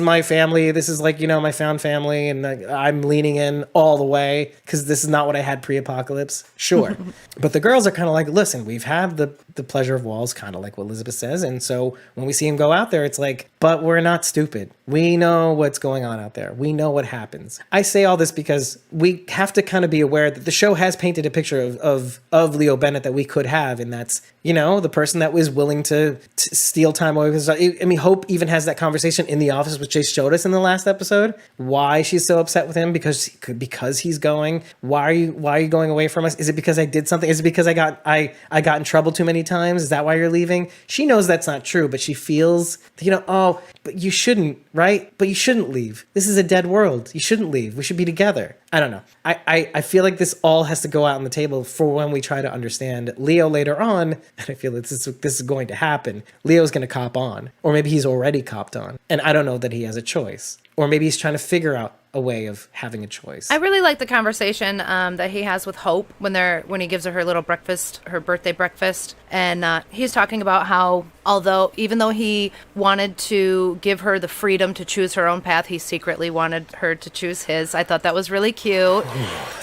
my family. This is like, you know, my found family and I'm leaning in all the way because this is not what I had pre-apocalypse. Sure. But the girls are kind of like, listen, we've had the pleasure of walls, kind of like what Elizabeth says. And so when we see him go out there, it's like, but we're not stupid. We know what's going on out there. We know what happens. I say all this because we have to kind of be aware that the show has painted a picture of Leo Bennett that we could have. And that's, you know, the person that was willing to steal time away. I mean, Hope even has that conversation in the office, which they showed us in the last episode. Why she's so upset with him because he's going. Why are you going away from us? Is it because I did something? Is it because I got in trouble too many times? Is that why you're leaving? She knows that's not true, but she feels, you know, oh, but you shouldn't, right? But you shouldn't leave. This is a dead world. You shouldn't leave. We should be together. I don't know. I feel like this all has to go out on the table for when we try to understand Leo later on. And I feel like this is going to happen. Leo's going to cop on, or maybe he's already copped on. And I don't know that he has a choice, or maybe he's trying to figure out a way of having a choice. I really like the conversation that he has with Hope when he gives her little breakfast, her birthday breakfast, and he's talking about how even though he wanted to give her the freedom to choose her own path, he secretly wanted her to choose his. I thought that was really cute. Ooh,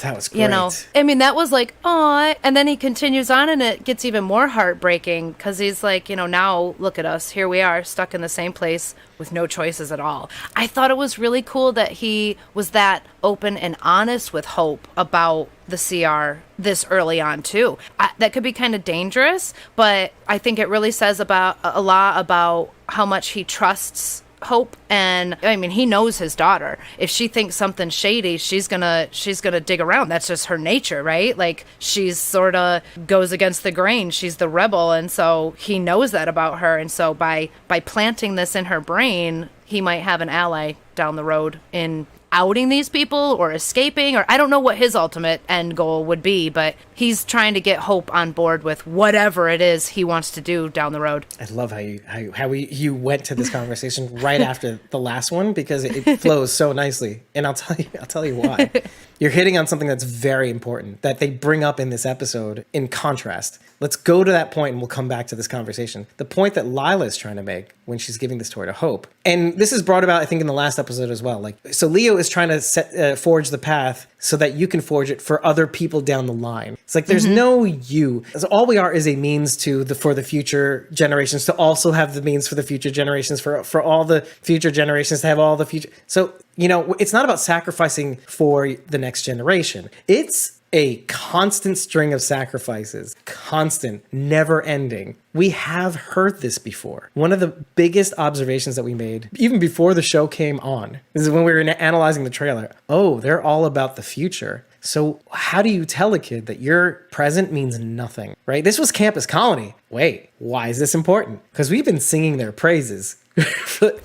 that was great. You know, I mean, that was like, aw. And then he continues on, and it gets even more heartbreaking because he's like, you know, now look at us. Here we are, stuck in the same place with no choices at all. I thought it was really cool that he was that open and honest with Hope about the CR this early on too. That could be kind of dangerous, but I think it really says a lot about how much he trusts Hope. And I mean, he knows his daughter. If she thinks something's shady, she's gonna dig around. That's just her nature, right? Like, she's sort of goes against the grain. She's the rebel, and so he knows that about her. And so by planting this in her brain, he might have an ally down the road in outing these people or escaping, or I don't know what his ultimate end goal would be, but he's trying to get Hope on board with whatever it is he wants to do down the road. I love you went to this conversation right after the last one, because it flows so nicely. And I'll tell you why. You're hitting on something that's very important that they bring up in this episode in contrast. Let's go to that point and we'll come back to this conversation. The point that Lila is trying to make when she's giving this toy to Hope. And this is brought about, I think, in the last episode as well. So Leo is trying to forge the path so that you can forge it for other people down the line. It's like there's no you. So all we are is a means for the future generations to also have the means for the future generations, for all the future generations to have all the future. So, it's not about sacrificing for the next generation. It's a constant string of sacrifices, constant, never ending. We have heard this before. One of the biggest observations that we made, even before the show came on, is when we were analyzing the trailer. Oh, they're all about the future. So how do you tell a kid that your present means nothing, right? This was Campus Colony. Wait, why is this important? Because we've been singing their praises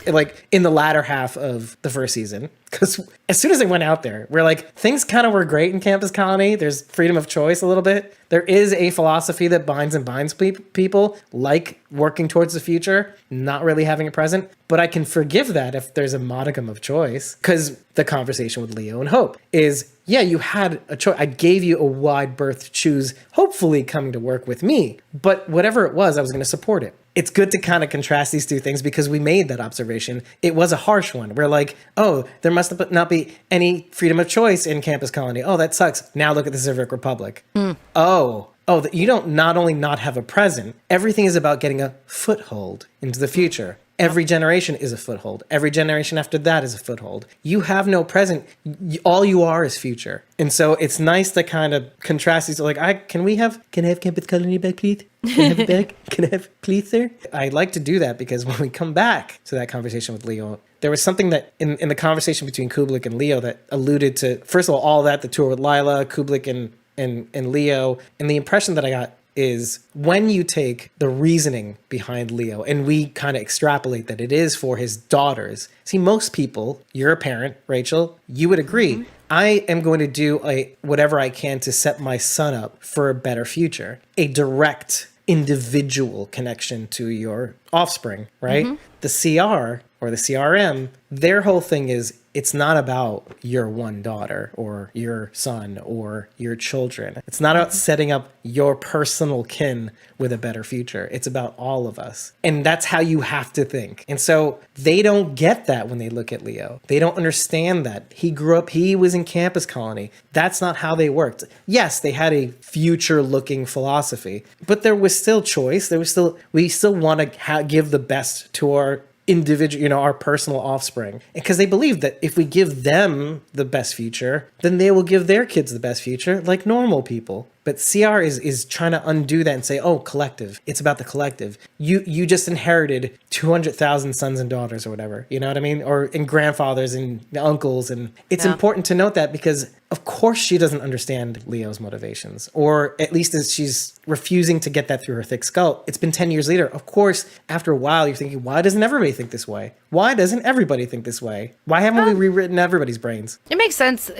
like in the latter half of the first season. Because as soon as they went out there, we're like, things kind of were great in Campus Colony. There's freedom of choice a little bit. There is a philosophy that binds people, like working towards the future, not really having a present. But I can forgive that if there's a modicum of choice. Because the conversation with Leo and Hope is, yeah, you had a choice. I gave you a wide berth to choose, hopefully coming to work with me. But whatever it was, I was going to support it. It's good to kind of contrast these two things because we made that observation. It was a harsh one. We're like, oh, there must not be any freedom of choice in Campus Colony. Oh, that sucks. Now look at the Civic Republic. Oh, you don't not only not have a present, everything is about getting a foothold into the future. Every generation is a foothold. Every generation after that is a foothold. You have no present. All you are is future. And so it's nice to kind of contrast these. Like, can I have Campus Colony back, please? Can I have it back? Can I have, please, sir? I'd like to do that because when we come back to that conversation with Leo, there was something that in the conversation between Kubelik and Leo that alluded to, first of all that, the tour with Lila, Kubelik and Leo. And the impression that I got is when you take the reasoning behind Leo and we kind of extrapolate that it is for his daughters. See, most people, you're a parent, Rachel, you would agree. I am going to do whatever I can to set my son up for a better future. A direct individual connection to your offspring, right? The CR or the CRM, their whole thing is it's not about your one daughter or your son or your children. It's not about setting up your personal kin with a better future. It's about all of us. And that's how you have to think. And so they don't get that when they look at Leo. They don't understand that. He grew up, he was in Campus Colony. That's not how they worked. Yes, they had a future-looking philosophy, but there was still choice. We still want to give the best to our individual, our personal offspring, because they believe that if we give them the best future, then they will give their kids the best future like normal people. But CR is trying to undo that and say, oh, collective. It's about the collective. You just inherited 200,000 sons and daughters or whatever. You know what I mean? And grandfathers and uncles. And it's important to note that because, of course, she doesn't understand Leo's motivations. Or at least as she's refusing to get that through her thick skull. It's been 10 years later. Of course, after a while, you're thinking, why doesn't everybody think this way? Why doesn't everybody think this way? Why haven't we rewritten everybody's brains? It makes sense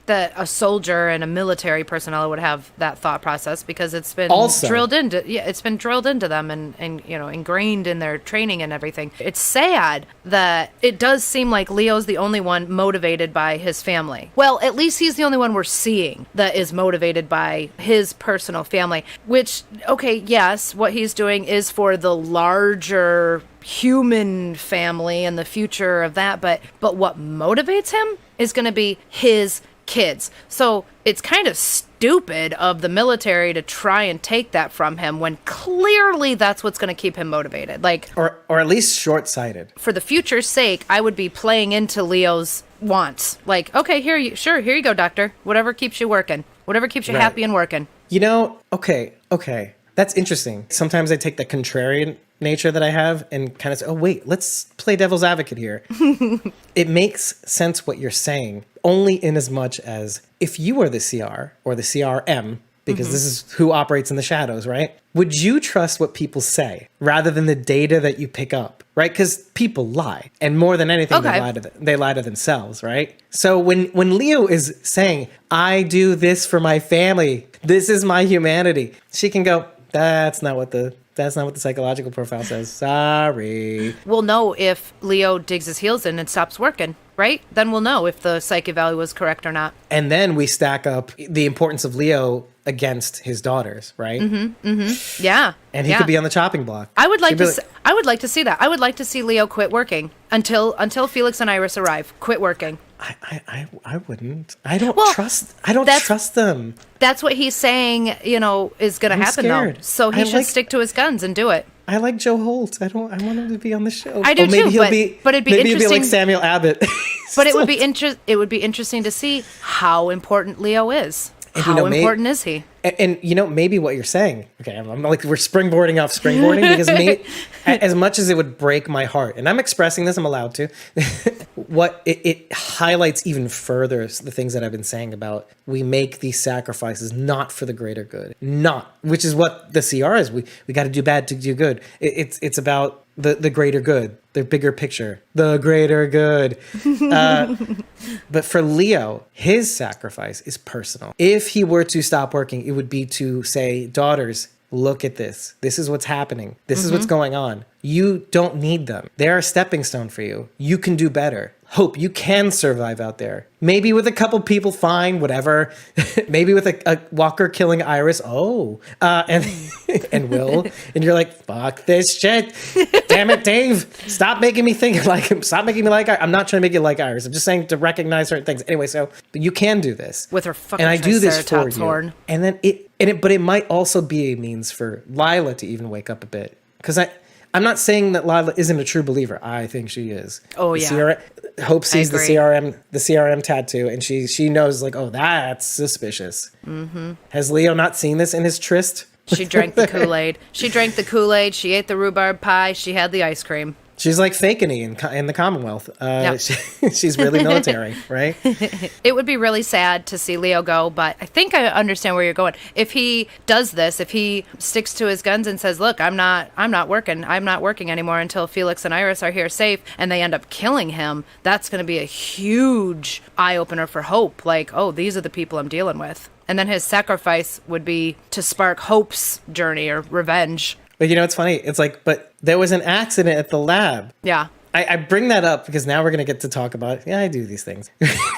that a soldier and a military personnel would have that thought process because it's been drilled into them and ingrained in their training and everything. It's sad that it does seem like Leo's the only one motivated by his family. Well, at least he's the only one we're seeing that is motivated by his personal family, which, okay, yes, what he's doing is for the larger human family and the future of that, but what motivates him is going to be his kids. So it's kind of stupid of the military to try and take that from him when clearly that's what's going to keep him motivated. Or at least short-sighted. For the future's sake, I would be playing into Leo's wants. Like, okay, here you go, doctor. Whatever keeps you working. Whatever keeps you happy and working. Okay. That's interesting. Sometimes I take the contrarian nature that I have and kind of say, oh, wait, let's play devil's advocate here. It makes sense what you're saying, only in as much as if you are the CR or the CRM, because this is who operates in the shadows, right? would you trust what people say rather than the data that you pick up? Right? Because people lie. And more than anything, Okay. they lie to themselves, right? So when Leo is saying, I do this for my family, this is my humanity, she can go, that's not what the psychological profile says. Sorry. We'll know if Leo digs his heels in and stops working, right? Then we'll know if the psyche value was correct or not. And then we stack up the importance of Leo against his daughters, right? Yeah. And he could be on the chopping block. I would like She'd be to. I would like to see that. I would like to see Leo quit working until Felix and Iris arrive. Quit working. I wouldn't. I don't Well, trust them. That's what he's saying. Is going to happen scared. though. So he should stick to his guns and do it. I like Joe Holt. I want him to be on the show. I do maybe too, he'll but it'd be maybe he'll be like interesting- Samuel Abbott. But it would be interesting to see how important Leo is. And, How important is he? And maybe what you're saying, okay, I'm like, we're springboarding off springboarding because as much as it would break my heart, and I'm expressing this, I'm allowed to, what it highlights even further the things that I've been saying about we make these sacrifices not for the greater good, which is what the CR is. We got to do bad to do good. It's about the greater good, the bigger picture, the greater good. But for Leo, his sacrifice is personal. If he were to stop working, it would be to say, daughters, look at this. This is what's happening. This is what's going on. You don't need them. They're a stepping stone for you. You can do better. Hope you can survive out there. Maybe with a couple people, fine, whatever. Maybe with a walker killing Iris. And Will. And you're like, fuck this shit. Damn it, Dave. Stop making me think like him. Stop making me like I'm not trying to make you like Iris. I'm just saying to recognize certain things. Anyway, but you can do this. With her fucking and I do this for Triceratops you. horn. And then but it might also be a means for Lila to even wake up a bit. Because I'm not saying that Lila isn't a true believer. I think she is. Oh, yeah. Hope sees the agree. CRM tattoo, and she knows like, oh, that's suspicious. Mm-hmm. Has Leo not seen this in his tryst? She drank the Kool-Aid. She drank the Kool-Aid. She ate the rhubarb pie. She had the ice cream. She's like Fakeney in the Commonwealth. Yep. She's really military, right? It would be really sad to see Leo go, but I think I understand where you're going. If he does this, if he sticks to his guns and says, "Look, I'm not working anymore until Felix and Iris are here safe," and they end up killing him, that's going to be a huge eye opener for Hope. Like, oh, these are the people I'm dealing with. And then his sacrifice would be to spark Hope's journey or revenge. But it's funny. It's like, but there was an accident at the lab. Yeah. I bring that up because now we're going to get to talk about, I do these things.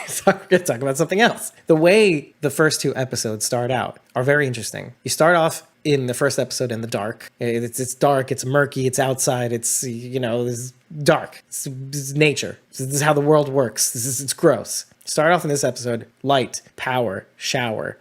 So we're going to talk about something else. The way the first two episodes start out are very interesting. You start off in the first episode in the dark. It's dark, it's murky, it's outside, it's, it's dark. It's nature. This is how the world works. It's gross. Start off in this episode, light, power, shower.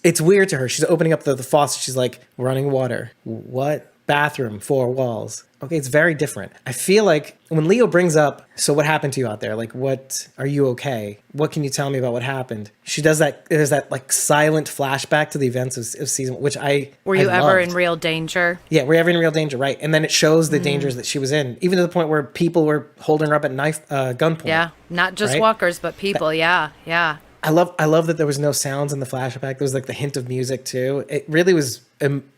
It's weird to her. She's opening up the faucet. She's like, running water. What? Bathroom, 4 walls. Okay, it's very different. I feel like when Leo brings up, so what happened to you out there? Like, what, are you okay? What can you tell me about what happened? She does that, there's that like silent flashback to the events of season, which Were you ever loved. in real danger? Yeah, were you ever in real danger, right? And then it shows the dangers that she was in, even to the point where people were holding her up at gunpoint. Yeah, not just Right? walkers, but people. Yeah. I love that there was no sounds in the flashback. There was like the hint of music too. It really was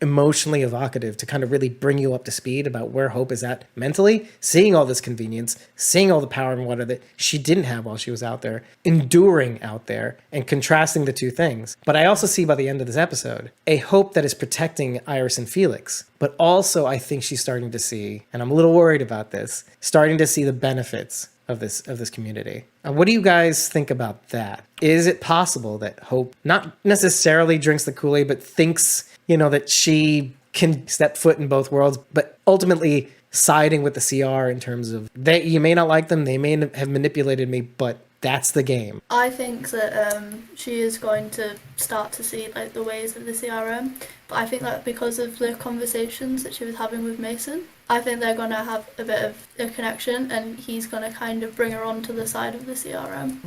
emotionally evocative to kind of really bring you up to speed about where Hope is at mentally, seeing all this convenience, seeing all the power and water that she didn't have while she was out there, enduring out there, and contrasting the two things. But I also see by the end of this episode a Hope that is protecting Iris and Felix. But also I think she's starting to see, and I'm a little worried about this, starting to see the benefits of this community. What do you guys think about that? Is it possible that Hope not necessarily drinks the Kool-Aid, but thinks, that she can step foot in both worlds, but ultimately siding with the CR in terms of you may not like them, they may have manipulated me, but that's the game. I think that she is going to start to see like the ways of the CRM, but I think that because of the conversations that she was having with Mason, I think they're going to have a bit of a connection, and he's going to kind of bring her onto the side of the CRM.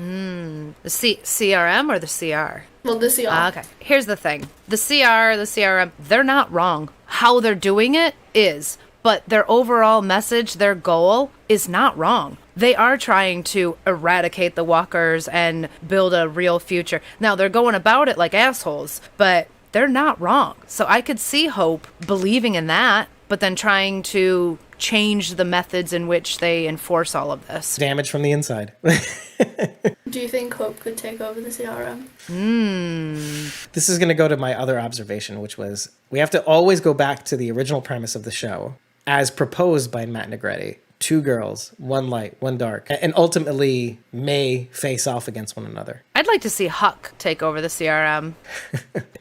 The CRM or the CR? Well, the CR. Okay. Here's the thing. The CRM, they're not wrong. How they're doing it is, but their overall message, their goal is not wrong. They are trying to eradicate the walkers and build a real future. Now, they're going about it like assholes, but they're not wrong. So I could see Hope believing in that, but then trying to change the methods in which they enforce all of this. Damage from the inside. Do you think Hope could take over the CRM? This is going to go to my other observation, which was we have to always go back to the original premise of the show as proposed by Matt Negretti. 2 girls, 1 light, 1 dark, and ultimately may face off against one another. I'd like to see Huck take over the CRM.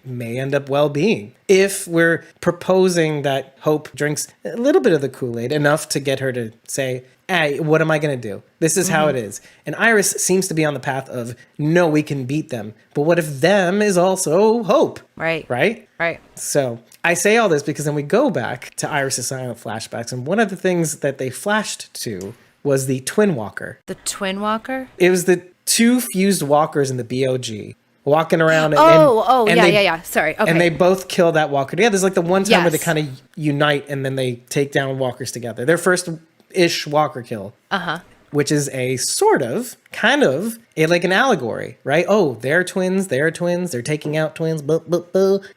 May end up well being. If we're proposing that Hope drinks a little bit of the Kool-Aid, enough to get her to say, hey, what am I going to do? This is how it is. And Iris seems to be on the path of, no, we can beat them. But what if them is also Hope? Right. Right? Right. So I say all this because then we go back to Iris' silent flashbacks. And one of the things that they flashed to was the Twin Walker. The Twin Walker? It was the 2 fused walkers in the BOG. Walking around yeah. Sorry. Okay. And they both kill that walker. Yeah, there's like the one time where they Yes. kind of unite and then they take down walkers together. Their first-ish walker kill. Which is a sort of, kind of, like an allegory, right? Oh, they're twins, they're taking out twins, But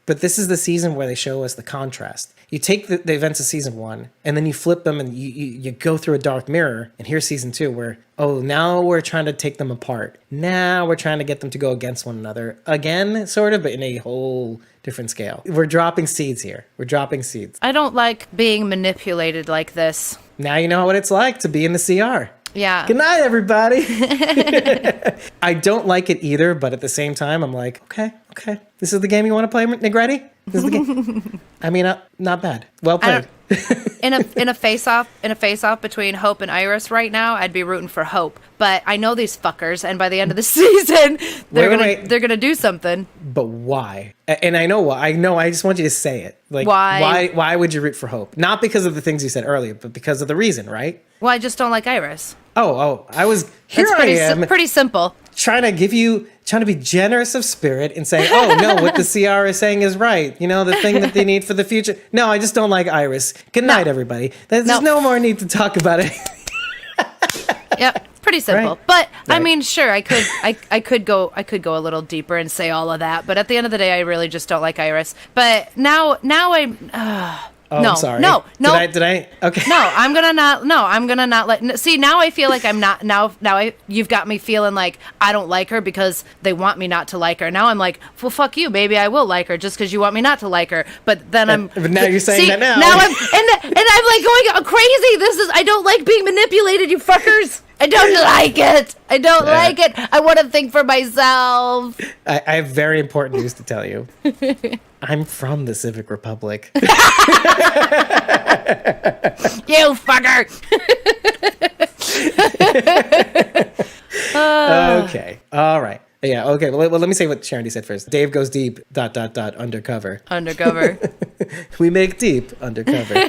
this is the season where they show us the contrast. You take the events of season 1, and then you flip them and you go through a dark mirror, and here's season 2 where, oh, now we're trying to take them apart. Now we're trying to get them to go against one another. Again, sort of, but in a whole different scale. We're dropping seeds here. We're dropping seeds. I don't like being manipulated like this. Now you know what it's like to be in the CR. Yeah. Good night, everybody. I don't like it either, but at the same time, I'm like, okay. This is the game you want to play, Negretti? This is the game. I mean, not bad. Well played. In a face off between Hope and Iris right now, I'd be rooting for Hope. But I know these fuckers, and by the end of the season, they're gonna do something. But why? And I know why. I just want you to say it. Like Why? Why would you root for Hope? Not because of the things you said earlier, but because of the reason, right? Well, I just don't like Iris. Oh, I was here. It's pretty simple. Trying to be generous of spirit and say, oh, no, what the CR is saying is right. You know, the thing that they need for the future. No, I just don't like Iris. Good night, everybody. There's no more need to talk about it. Yep, pretty simple. Right. But Right. I mean, sure, I could go a little deeper and say all of that. But at the end of the day, I really just don't like Iris. But now I'm. I'm sorry. No. Did I? Okay. No, I'm gonna not let. See, now I feel like I'm not. You've got me feeling like I don't like her because they want me not to like her. Now I'm like, well, fuck you, maybe I will like her just because you want me not to like her. But then But now you're saying that now. Now I'm like going crazy. I don't like being manipulated, you fuckers. I don't like it. I don't like it. I want to think for myself. I have very important news to tell you. I'm from the Civic Republic. You fucker. Okay. All right. Yeah. Okay. Well, let me say what Sharon D said first. Dave goes deep. ... Undercover. Undercover. We make deep undercover.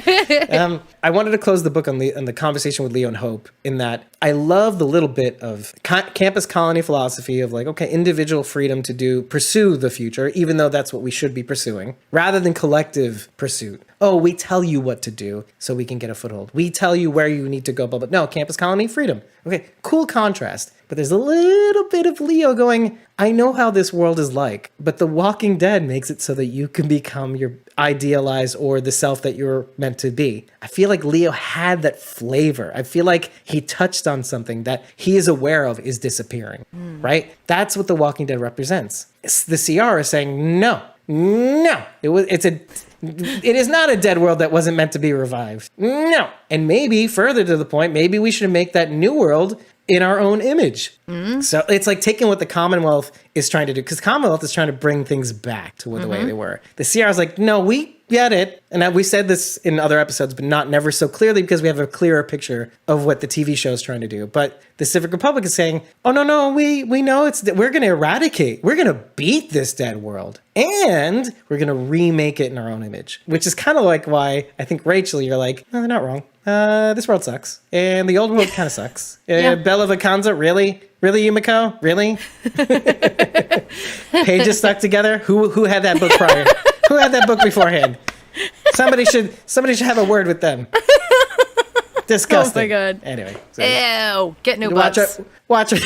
I wanted to close the book on the conversation with Leo and Hope in that I love the little bit of campus colony philosophy of like, okay, individual freedom to pursue the future, even though that's what we should be pursuing, rather than collective pursuit. Oh, we tell you what to do so we can get a foothold. We tell you where you need to go, but no, campus colony, freedom. Okay, cool contrast. But there's a little bit of Leo going, I know how this world is like, but The Walking Dead makes it so that you can become your idealized or the self that you're meant to be. I feel like Leo had that flavor. I feel like he touched on something that he is aware of is disappearing, right? That's what The Walking Dead represents. The CR is saying, no, it is not a dead world that wasn't meant to be revived. No. And maybe further to the point, maybe we should make that new world in our own image. So it's like taking what the Commonwealth is trying to do, because Commonwealth is trying to bring things back to the way they were. The CR is like, no, we get it. And we said this in other episodes, but never so clearly because we have a clearer picture of what the TV show is trying to do. But the Civic Republic is saying, oh, no, we know we're going to eradicate, we're going to beat this dead world. And we're going to remake it in our own image, which is kind of like why I think, Rachel, you're like, no, they're not wrong. This world sucks. And the old world kind of sucks. Bella Vacanza, really? Really, Yumiko? Really? Pages stuck together? Who had that book prior? Who had that book beforehand? Somebody should have a word with them. Disgusting. Oh my god. Anyway. Ew. Get new books. Watch it.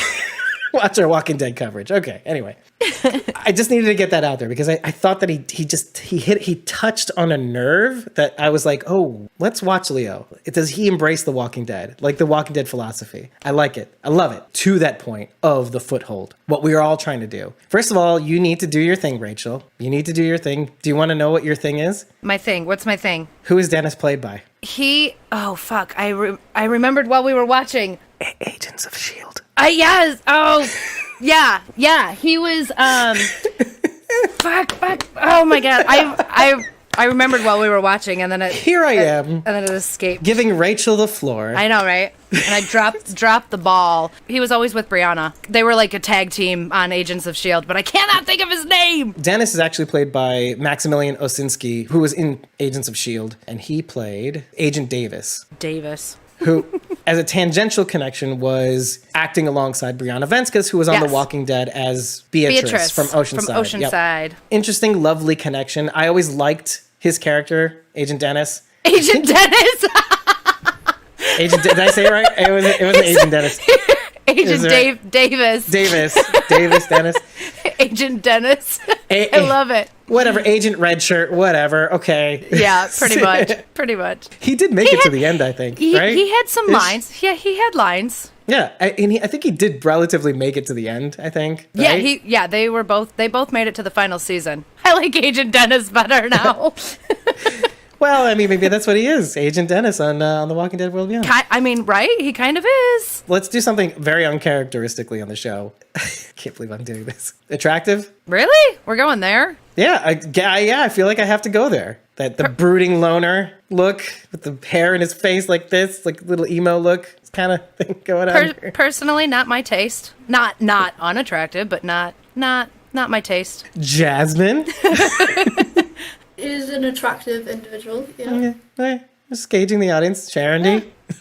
Watch our Walking Dead coverage. Okay, anyway. I just needed to get that out there because I thought that he touched on a nerve that I was like, oh, let's watch Leo. Does he embrace the Walking Dead? Like the Walking Dead philosophy. I like it. I love it. To that point of the Foothold. What we are all trying to do. First of all, you need to do your thing, Rachel. You need to do your thing. Do you want to know what your thing is? My thing. What's my thing? Who is Dennis played by? Oh, fuck. I remembered while we were watching. Agents of S.H.I.E.L.D. Yes. Oh, yeah. He was, fuck. Oh my God. I remembered while we were watching and then Here I am. And then it escaped. Giving Rachel the floor. I know, right? And I dropped the ball. He was always with Brianna. They were like a tag team on Agents of S.H.I.E.L.D., but I cannot think of his name. Dennis is actually played by Maximilian Osinski, who was in Agents of S.H.I.E.L.D., and he played Agent Davis. Who, as a tangential connection, was acting alongside Brianna Venskus, who was on The Walking Dead as Beatrice from Oceanside. Yep. Interesting, lovely connection. I always liked his character, Agent Dennis. Agent Dennis! Did I say it right? It was Agent Dennis. Agent Davis. Davis Dennis. Agent Dennis. I love it. Whatever, Agent Red Shirt, whatever. Okay. Yeah, pretty much. He did make it to the end, I think. Right? He had some lines. Yeah, he had lines. Yeah, I think he did relatively make it to the end, I think. Right? Yeah, they both made it to the final season. I like Agent Dennis better now. Well, I mean, maybe that's what he is, Agent Dennis on The Walking Dead World Beyond. I mean, right? He kind of is. Let's do something very uncharacteristically on the show. I can't believe I'm doing this. Attractive? Really? We're going there? Yeah, I feel like I have to go there. The brooding loner look with the hair in his face like this, like little emo look kind of thing going on here. Personally, not my taste. Not unattractive, but not my taste. Jasmine? Is an attractive individual, yeah. Okay. Just gauging the audience. Sharon D.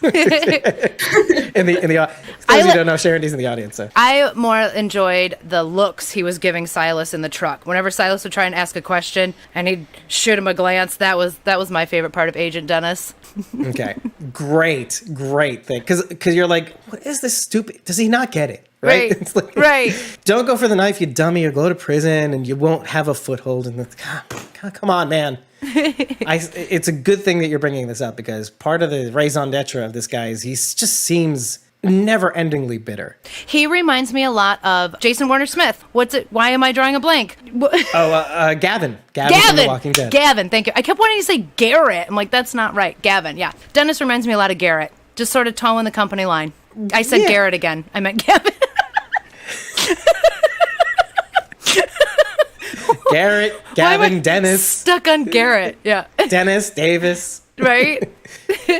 in the those who don't know, Sharon D's in the audience. So I more enjoyed the looks he was giving Silas in the truck. Whenever Silas would try and ask a question and he'd shoot him a glance, that was my favorite part of Agent Dennis. Okay, great thing, because you're like, what is this stupid? Does he not get it? Right. It's like, right. Don't go for the knife, you dummy, or go to prison, and you won't have a foothold. And come on, man. It's a good thing that you're bringing this up because part of the raison d'etre of this guy is he just seems never-endingly bitter. He reminds me a lot of Jason Warner-Smith. What's it? Why am I drawing a blank? Gavin. Gavin from The Walking Dead. Gavin, thank you. I kept wanting to say Garrett. I'm like, that's not right. Gavin, yeah. Dennis reminds me a lot of Garrett. Just sort of towing the company line. I said Garrett again. I meant Gavin. Garrett, Gavin, Dennis. Stuck on Garrett, yeah. Dennis, Davis. Right?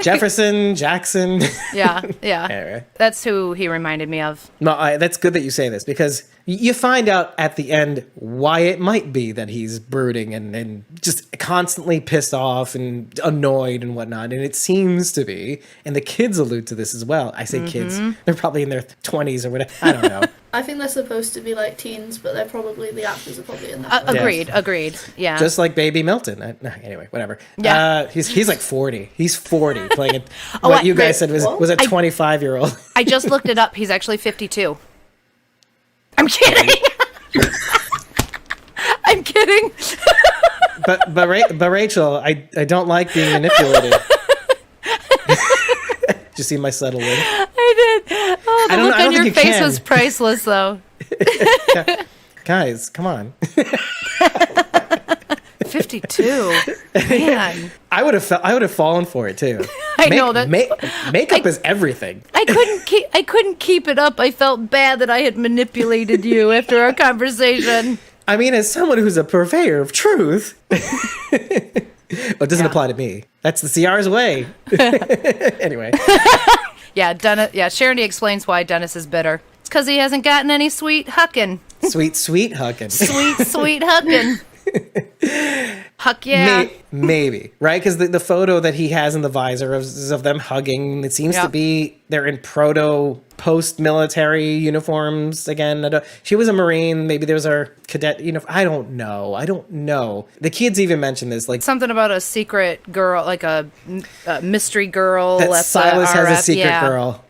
Jefferson, Jackson. Yeah. Anyway. That's who he reminded me of. No, that's good that you say this because you find out at the end why it might be that he's brooding and just constantly pissed off and annoyed and whatnot. And it seems to be, and the kids allude to this as well. I say kids, they're probably in their 20s or whatever. I don't know. I think they're supposed to be like teens, but the actors are probably in that. Agreed. Yeah. Just like Baby Milton. Anyway, whatever. Yeah. He's like 40. He's 40 playing it. What you guys said was a 25-year-old. I just looked it up. He's actually 52. I'm kidding. I'm kidding. But Rachel, I don't like being manipulated. Did you see my subtle wink? I did. Oh, the look on your face was priceless, though. Guys, come on. 52. Man. I would have fallen for it too. I know that makeup is everything. I couldn't keep it up. I felt bad that I had manipulated you after our conversation. I mean, as someone who's a purveyor of truth. Well, it doesn't apply to me. That's the CR's way. Anyway. Yeah, Sharon D explains why Dennis is bitter. It's because he hasn't gotten any sweet hucking. Sweet hucking. Sweet hucking. Huck yeah. Maybe, right? Because the photo that he has in the visor is of them hugging. It seems to be they're in post-military uniforms again. She was a Marine. Maybe there was our cadet uniform. I don't know. The kids even mentioned this. Like something about a secret girl, like a mystery girl. That Silas has a secret girl.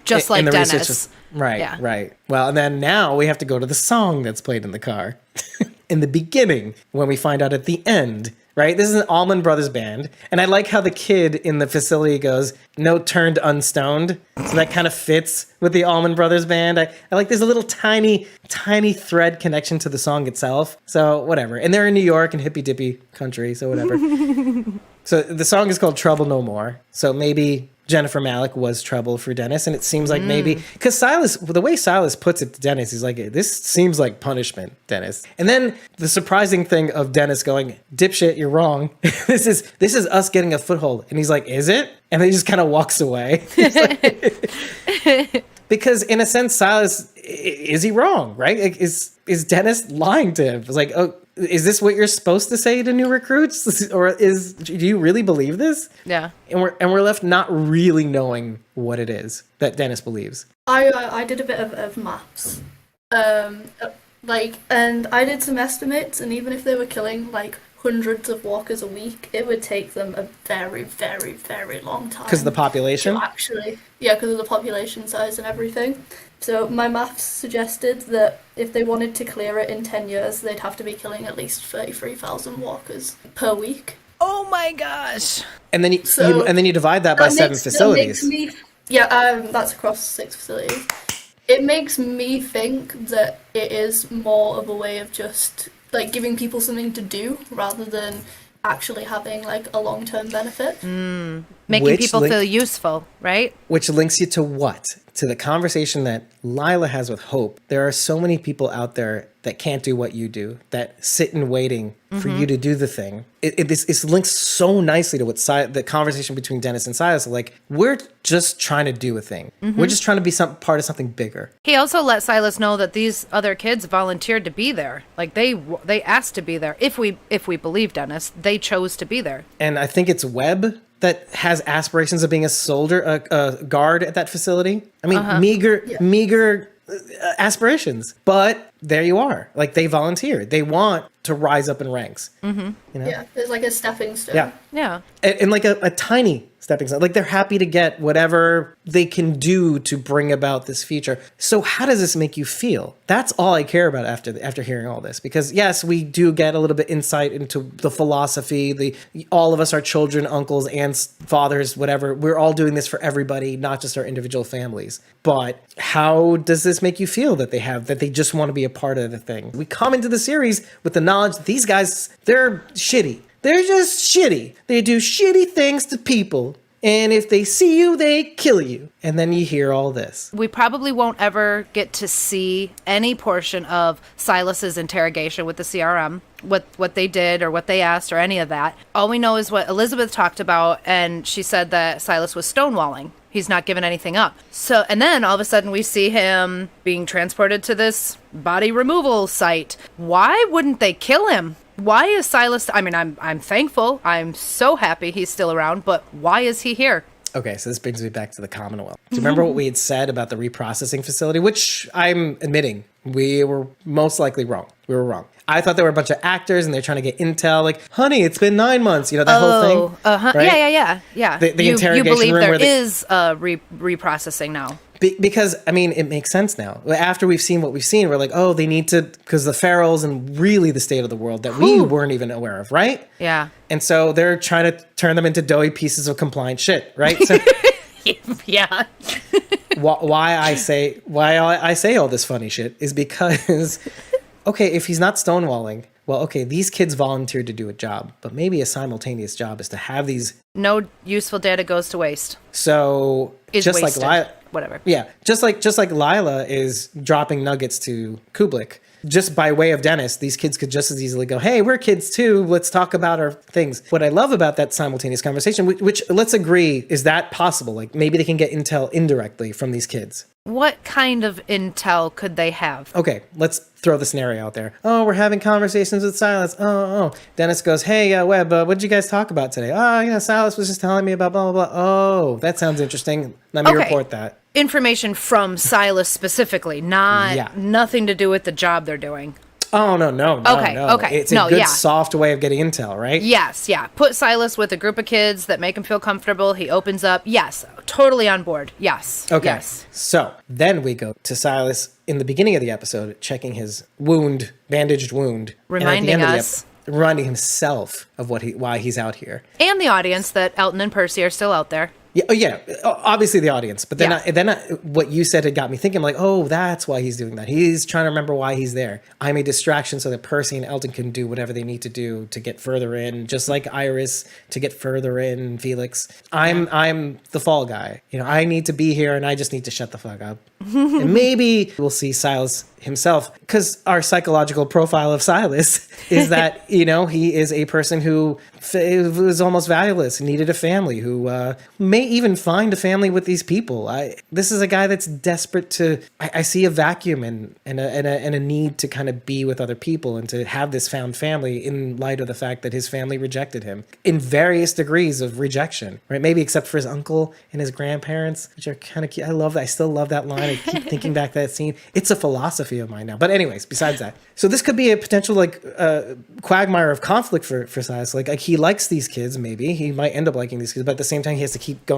Just like And the Dennis. research is- right, Yeah. right. Well, and then now we have to go to the song that's played in the car. In the beginning, when we find out at the end, right? This is an Allman Brothers band. And I like how the kid in the facility goes, no turned unstoned. So that kind of fits with the Allman Brothers band. I like there's a little tiny thread connection to the song itself. So whatever. And they're in New York and hippy dippy country, so whatever. So the song is called Trouble No More. So maybe Jennifer Malick was trouble for Dennis. And it seems like maybe, because Silas, the way Silas puts it to Dennis, he's like, this seems like punishment, Dennis. And then the surprising thing of Dennis going, dipshit, you're wrong. This is us getting a foothold. And he's like, is it? And then he just kind of walks away. Because in a sense, Silas, is he wrong, right? Like, is Dennis lying to him? It's like, oh, is this what you're supposed to say to new recruits? Or do you really believe this? Yeah. And we're left not really knowing what it is that Dennis believes. I did a bit of maths, and I did some estimates, and even if they were killing like hundreds of walkers a week, it would take them a very, very, very long time. Because of the population? Because of the population size and everything. So my maths suggested that if they wanted to clear it in 10 years, they'd have to be killing at least 33,000 walkers per week. Oh my gosh. And then you divide that by 7 facilities. That's across 6 facilities. It makes me think that it is more of a way of just like giving people something to do rather than actually having like a long-term benefit. Making people feel useful, right? Which links you to what? To the conversation that Lila has with Hope. There are so many people out there that can't do what you do, that sit in waiting for you to do the thing. It's linked so nicely to what the conversation between Dennis and Silas. Like, we're just trying to do a thing. We're just trying to be part of something bigger. He also let Silas know that these other kids volunteered to be there. Like they asked to be there. If we believe Dennis, they chose to be there. And I think it's Webb that has aspirations of being a soldier, a guard at that facility. I mean, meager aspirations, but there you are. Like, they volunteered. They want to rise up in ranks. You know? Yeah, it's like a stepping stone. Yeah. And like a tiny stepping stone. Like, they're happy to get whatever they can do to bring about this future. So how does this make you feel? That's all I care about after hearing all this. Because yes, we do get a little bit insight into the philosophy. All of us are children, uncles, aunts, fathers, whatever. We're all doing this for everybody, not just our individual families. But how does this make you feel that they just want to be a part of the thing? We come into the series with the knowledge that these guys, they're shitty. They're just shitty. They do shitty things to people. And if they see you, they kill you. And then you hear all this. We probably won't ever get to see any portion of Silas's interrogation with the CRM, what they did or what they asked or any of that. All we know is what Elizabeth talked about, and she said that Silas was stonewalling. He's not giving anything up. So, and then all of a sudden we see him being transported to this body removal site. Why wouldn't they kill him? Why is Silas? I mean, I'm thankful. I'm so happy he's still around, but why is he here? Okay, so this brings me back to the Commonwealth. Do you remember what we had said about the reprocessing facility? Which I'm admitting, we were most likely wrong. We were wrong. I thought there were a bunch of actors and they're trying to get intel, like, honey, it's been 9 months, that whole thing. Right? Yeah. The interrogation you believe room there where is reprocessing now. Because, I mean, it makes sense now. After we've seen what we've seen, we're like, oh, they need to, because the ferals and really the state of the world that we weren't even aware of, right? Yeah. And so they're trying to turn them into doughy pieces of compliant shit, right? So Yeah. why I say all this funny shit is because, okay, if he's not stonewalling, well, okay, these kids volunteered to do a job, but maybe a simultaneous job is to have these. No useful data goes to waste. So Is just wasted. like Whatever. yeah, just like Lila is dropping nuggets to Kubelik. Just by way of Dennis, these kids could just as easily go, hey, we're kids too. Let's talk about our things. What I love about that simultaneous conversation, which let's agree, is that possible? Like, maybe they can get intel indirectly from these kids. What kind of intel could they have? Okay, let's throw the scenario out there. Oh, we're having conversations with Silas. Oh. Dennis goes, hey, Webb, what did you guys talk about today? Oh, Silas was just telling me about blah, blah, blah. Oh, that sounds interesting. Let me report that. Information from Silas specifically, nothing to do with the job they're doing. Oh, no. Okay. It's a No, good, yeah. soft way of getting intel, right? Yes, yeah. Put Silas with a group of kids that make him feel comfortable. He opens up. Yes, totally on board. Yes. Okay. Yes. So then we go to Silas in the beginning of the episode, checking his bandaged wound. And at the Reminding end of the us. reminding himself of why he's out here. And the audience that Elton and Percy are still out there. Yeah, obviously the audience, but then Yeah. what you said had got me thinking, like, oh, that's why he's doing that. He's trying to remember why he's there. I'm a distraction so that Percy and Elton can do whatever they need to do to get further in, just like Iris to get further in, Felix. I'm the fall guy. I need to be here and I just need to shut the fuck up. And maybe we'll see Silas himself, because our psychological profile of Silas is that, he is a person who was almost valueless, needed a family, who may even find a family with these people. This is a guy that's desperate to, I see a vacuum and a need to kind of be with other people and to have this found family in light of the fact that his family rejected him in various degrees of rejection, right? Maybe except for his uncle and his grandparents, which are kind of cute. I love that. I still love that line. I keep thinking back to that scene. It's a philosophy of mine now. But anyways, besides that. So this could be a potential quagmire of conflict for Silas. Like he likes these kids, maybe. He might end up liking these kids, but at the same time he has to keep going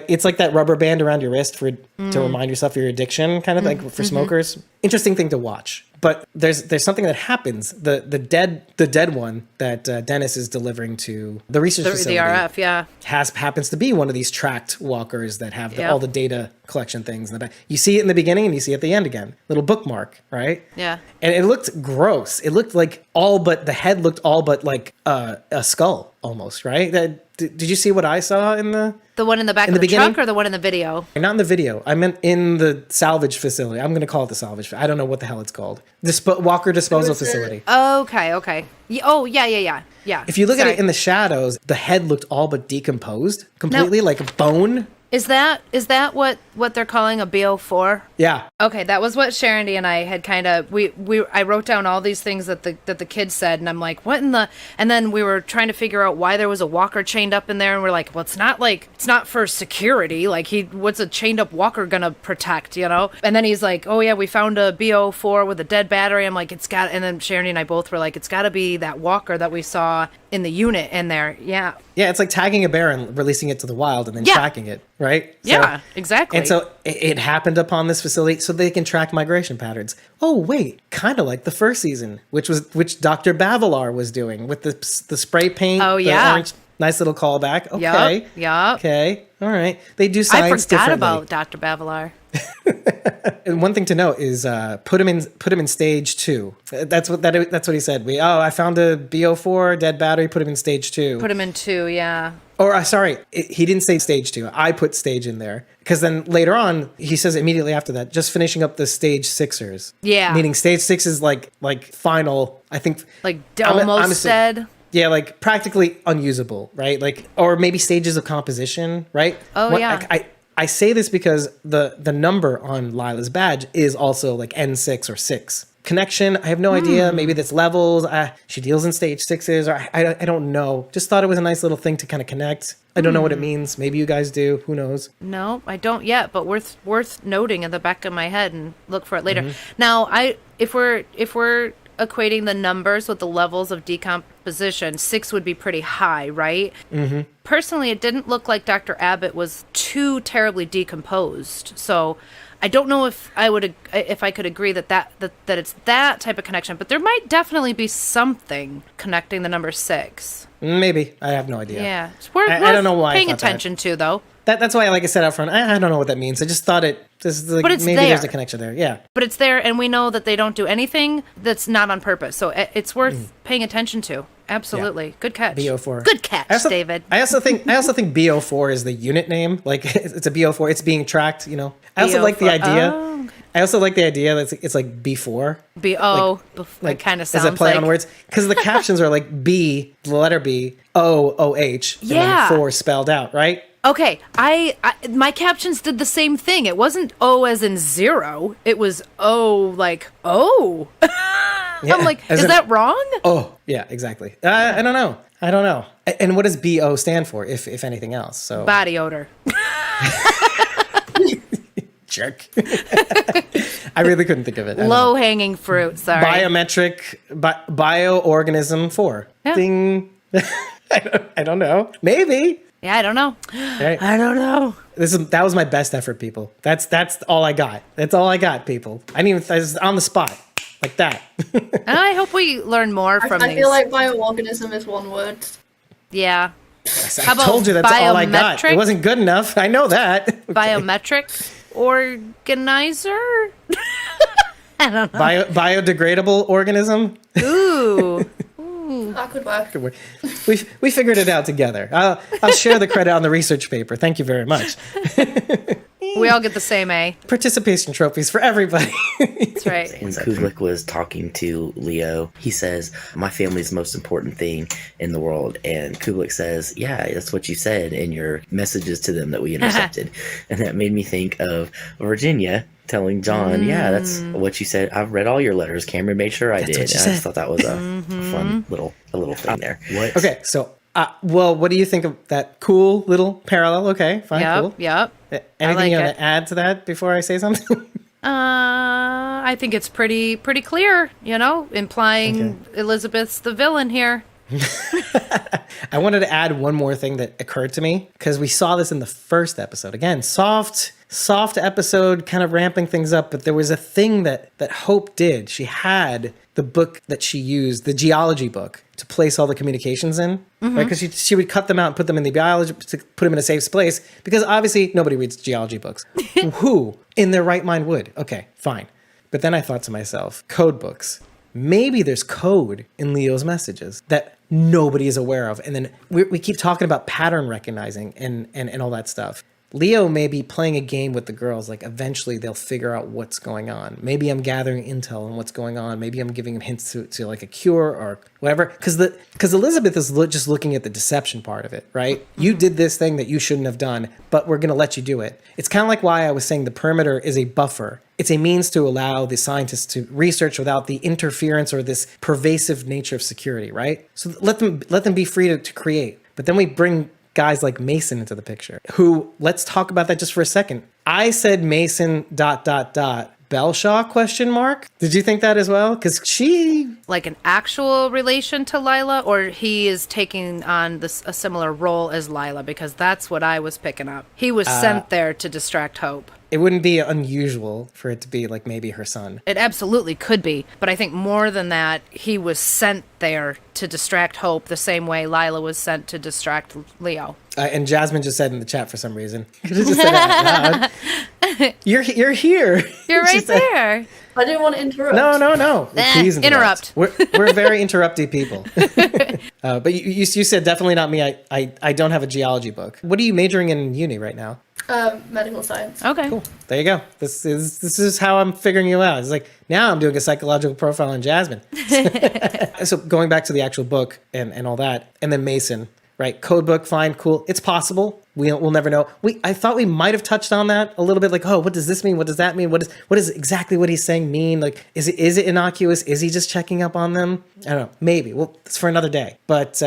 it's like that rubber band around your wrist to remind yourself of your addiction, kind of like for smokers. Interesting thing to watch. But there's something that happens. The dead one that Dennis is delivering to the research facility. The RF, yeah. Happens to be one of these tracked walkers that have all the data collection things. You see it in the beginning and you see it at the end again. Little bookmark, right? Yeah. And it looked gross. It looked like the head looked all but like a skull almost, right? Did you see what I saw in the... The one in the back of the truck or the one in the video? Not in the video. I meant in the salvage facility. I'm going to call it the salvage. I don't know what the hell it's called. Walker disposal facility. Okay. Oh, yeah. If you look at it in the shadows, the head looked all but decomposed completely, like a bone. Is that what they're calling a BO4? Yeah. Okay, that was what Sharon and I had kind of I wrote down all these things that the kids said, and I'm like, what in the? And then we were trying to figure out why there was a walker chained up in there, and we're like, well, it's not for security. Like what's a chained up walker gonna protect, And then he's like, oh yeah, we found a BO4 with a dead battery. I'm like, it's got. And then Sharon and I both were like, it's got to be that walker that we saw in the unit in there. Yeah. Yeah, it's like tagging a bear and releasing it to the wild and then tracking it, right? Yeah, exactly. And so it happened upon this facility so they can track migration patterns. Oh, wait, kind of like the first season, which Dr. Bavilar was doing with the spray paint. Oh, the yeah. orange, nice little callback. Okay. Yep. Okay. All right. They do science I forgot differently. about Dr. Bavilar. And one thing to note is put him in stage 2. That's what he said. I found a BO4 dead battery. Put him in stage 2. Put him in 2, yeah. Or sorry, he didn't say stage 2. I put stage in there because then later on he says immediately after that, just finishing up the stage 6ers. Yeah. Meaning stage 6 is like final. I think like almost dead. Yeah, like practically unusable, right? Like, or maybe stages of composition, right? Oh, yeah. I say this because the number on Lila's badge is also like N6 or 6. Connection, I have no idea. Maybe that's levels. She deals in stage 6s, or I don't know. Just thought it was a nice little thing to kind of connect. I don't know what it means. Maybe you guys do. Who knows? No, I don't yet, but worth noting in the back of my head and look for it later. Now, if we're equating the numbers with the levels of decomposition, 6 would be pretty high, right? Mm-hmm. Personally, it didn't look like Dr. Abbott was too terribly decomposed. So I don't know if I could agree that it's that type of connection, but there might definitely be something connecting the number 6. Maybe. I have no idea. Yeah. It's worth I don't know why paying attention to, though. That's why, like I said out front, I don't know what that means. I just thought but it's maybe there's a connection there. Yeah. But it's there, and we know that they don't do anything that's not on purpose. So it's worth paying attention to. Absolutely. Yeah. Good catch. BO4. Good catch, David. I also think BO4 is the unit name. Like it's a BO4. It's being tracked, I also like the idea. Oh, okay. I also like the idea that it's like B4. Like kind of sounds as a play like... on words. Because the captions are like B, the letter B, O-O-H, and then 4 spelled out, right? Okay, my captions did the same thing. It wasn't O as in 0. It was O like O. Yeah, I'm like, is that wrong? Oh, yeah, exactly. I don't know. And what does BO stand for, if anything else? So body odor. Jerk. I really couldn't think of it. Low hanging fruit. Sorry. Biometric bioorganism 4. Yeah. Ding. I don't know. Maybe. Yeah, I don't know. Right. I don't know. That was my best effort, people. That's all I got. That's all I got, people. I was on the spot like that. And I hope we learn more from I these. feel like bioorganism is one word. Yeah. I told you that's all I got. biometric? It wasn't good enough. I know that. Biometric organizer? I don't know. Biodegradable organism. Ooh. That could work. We figured it out together. I'll share the credit on the research paper. Thank you very much. We all get the same A. Participation trophies for everybody. That's right. When Kubelik was talking to Leo, he says, my family's the most important thing in the world. And Kubelik says, yeah, that's what you said in your messages to them that we intercepted. And that made me think of Virginia telling John, yeah, that's what you said. I've read all your letters. Cameron made sure I did. And I just thought that was a fun little thing there. What? Okay, so, well, what do you think of that cool little parallel? Okay, fine, cool. Yep. Anything like you want it. to add to that before I say something? I think it's pretty clear, implying Elizabeth's the villain here. I wanted to add one more thing that occurred to me because we saw this in the first episode. Again, soft episode, kind of ramping things up, but there was a thing that Hope did. She had the book that she used, the geology book, to place all the communications in, right? Because she would cut them out and put them in the biology, to put them in a safe place, because obviously nobody reads geology books. Who in their right mind would? Okay, fine. But then I thought to myself, code books. Maybe there's code in Leo's messages that nobody is aware of. And then we keep talking about pattern recognizing and all that stuff. Leo may be playing a game with the girls. Like eventually they'll figure out what's going on. Maybe I'm gathering intel on what's going on. Maybe I'm giving them hints to like a cure or whatever. Because Elizabeth is just looking at the deception part of it, right? You did this thing that you shouldn't have done, but we're going to let you do it. It's kind of like why I was saying the perimeter is a buffer. It's a means to allow the scientists to research without the interference or this pervasive nature of security, right? So let them be free to create. But then we bring guys like Mason into the picture, who, let's talk about that just for a second. I said Mason ... Belshaw ? Did you think that as well? Because she... Like an actual relation to Lila, or he is taking on a similar role as Lila? Because that's what I was picking up. He was sent there to distract Hope. It wouldn't be unusual for it to be like maybe her son. It absolutely could be. But I think more than that, he was sent there to distract Hope the same way Lila was sent to distract Leo. And Jasmine just said in the chat for some reason. Just said it out loud. You're here. You're right there. I didn't want to interrupt. No. Please interrupt. We're very interrupty people. But you said definitely not me. I don't have a geology book. What are you majoring in uni right now? Medical science. Okay. Cool. There you go. This is how I'm figuring you out. It's like now I'm doing a psychological profile on Jasmine. So going back to the actual book and all that, and then Mason, right? Code book, fine, cool. It's possible. We'll never know. I thought we might have touched on that a little bit. Like, what does this mean? What does that mean? What is exactly what he's saying mean? Like, is it innocuous? Is he just checking up on them? I don't know. Maybe. Well, it's for another day. But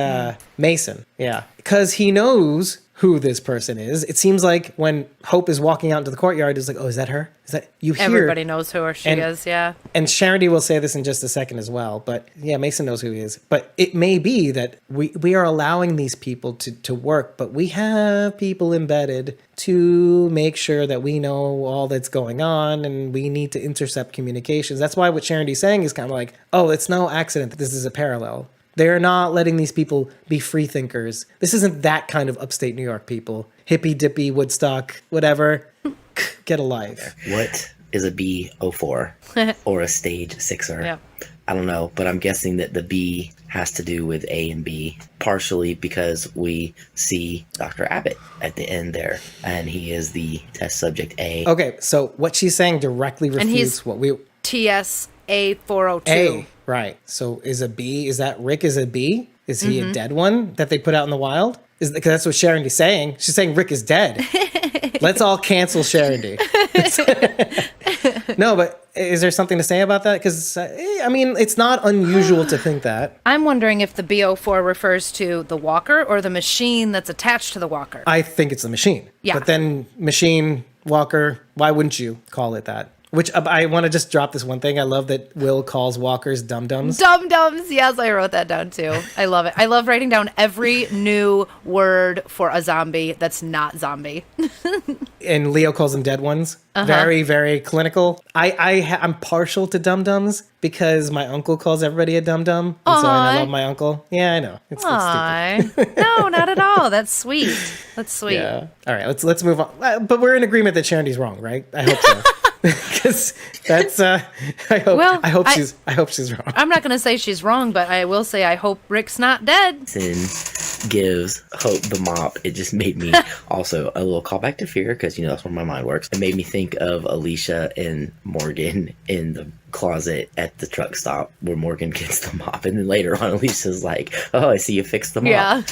Mason, yeah, because he knows who this person is. It seems like when Hope is walking out into the courtyard, it's like, oh, is that her? Is that you hear? Everybody knows who she is, yeah. And Charity will say this in just a second as well. But yeah, Mason knows who he is. But it may be that we are allowing these people to work, but we have people embedded to make sure that we know all that's going on, and we need to intercept communications. That's why what Charity's saying is kind of like, oh, it's no accident that this is a parallel. They're not letting these people be free thinkers. This isn't that kind of upstate New York people. Hippy dippy, Woodstock, whatever. Get a life. What is a B04 or a stage 6er? Yeah. I don't know, but I'm guessing that the B has to do with A and B, partially because we see Dr. Abbott at the end there, and he is the test subject A. Okay, so what she's saying directly refutes what we... TSA-402. A, right. So is that Rick is a B? Is he a dead one that they put out in the wild? Because that's what Charity's saying. She's saying Rick is dead. Let's all cancel Charity. No, but is there something to say about that? Because, I mean, it's not unusual to think that. I'm wondering if the B04 refers to the walker or the machine that's attached to the walker. I think it's the machine. Yeah. But then machine Walker, why wouldn't you call it that? Which I want to just drop this one thing. I love that Will calls walkers dum-dums. Dum-dums. Yes, I wrote that down too. I love it. I love writing down every new word for a zombie that's not zombie. And Leo calls them dead ones. Very, very clinical. I'm partial to dum-dums because my uncle calls everybody a dum-dum. And so I love my uncle. Yeah, I know. It's stupid. No, not at all. That's sweet. That's sweet. Yeah. All right, let's move on. But we're in agreement that Sharondy's wrong, right? I hope so. Because that's I hope she's wrong. I'm not going to say she's wrong, but I will say I hope Rick's not dead. Sin gives Hope the mop. It just made me also a little callback to Fear, because that's where my mind works. It made me think of Alicia and Morgan in the closet at the truck stop where Morgan gets the mop, and then later on Alicia's like, "Oh, I see you fixed the mop." Yeah.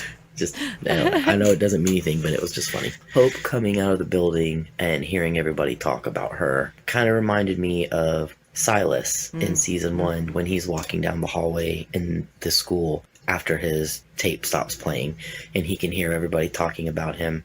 I know it doesn't mean anything, but it was just funny. Hope coming out of the building and hearing everybody talk about her kind of reminded me of Silas in season 1 when he's walking down the hallway in the school after his tape stops playing and he can hear everybody talking about him.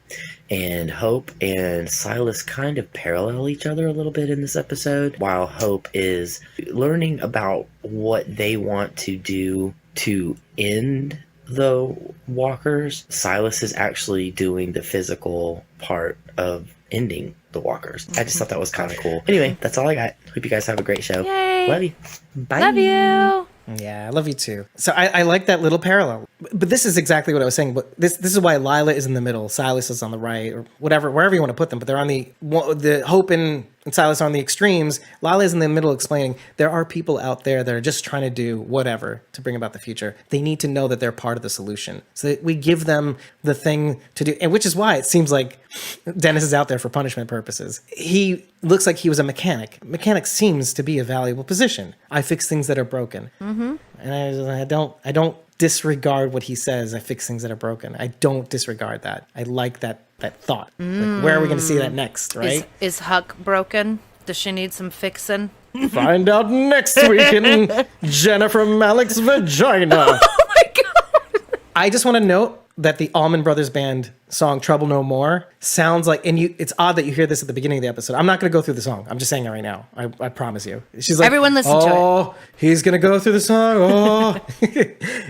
And Hope and Silas kind of parallel each other a little bit in this episode, while Hope is learning about what they want to do to end the walkers. Silas is actually doing the physical part of ending the walkers. I just thought that was kind of cool. Anyway, that's all I got. Hope you guys have a great show. Yay. Love you. Bye. Love you. Yeah, I love you too. So I like that little parallel. But this is exactly what I was saying. But this is why Lila is in the middle, Silas is on the right, or whatever, wherever you want to put them. But they're on the Hope and Silas are on the extremes. Lila is in the middle explaining there are people out there that are just trying to do whatever to bring about the future. They need to know that they're part of the solution. So that we give them the thing to do. And which is why it seems like Dennis is out there for punishment purposes. He looks like he was a mechanic. Mechanic seems to be a valuable position. I fix things that are broken. Mm-hmm. And I don't disregard what he says. I fix things that are broken. I don't disregard that. I like that thought. Like, where are we going to see that next, right? Is Huck broken? Does she need some fixing? Find out next week in Jennifer Malick's vagina. Oh my God. I just want to note that the Allman Brothers Band song Trouble No More sounds like, and it's odd that you hear this at the beginning of the episode. I'm not going to go through the song. I'm just saying it right now. I promise you. She's like, everyone listen to it. Oh, he's going to go through the song. Oh,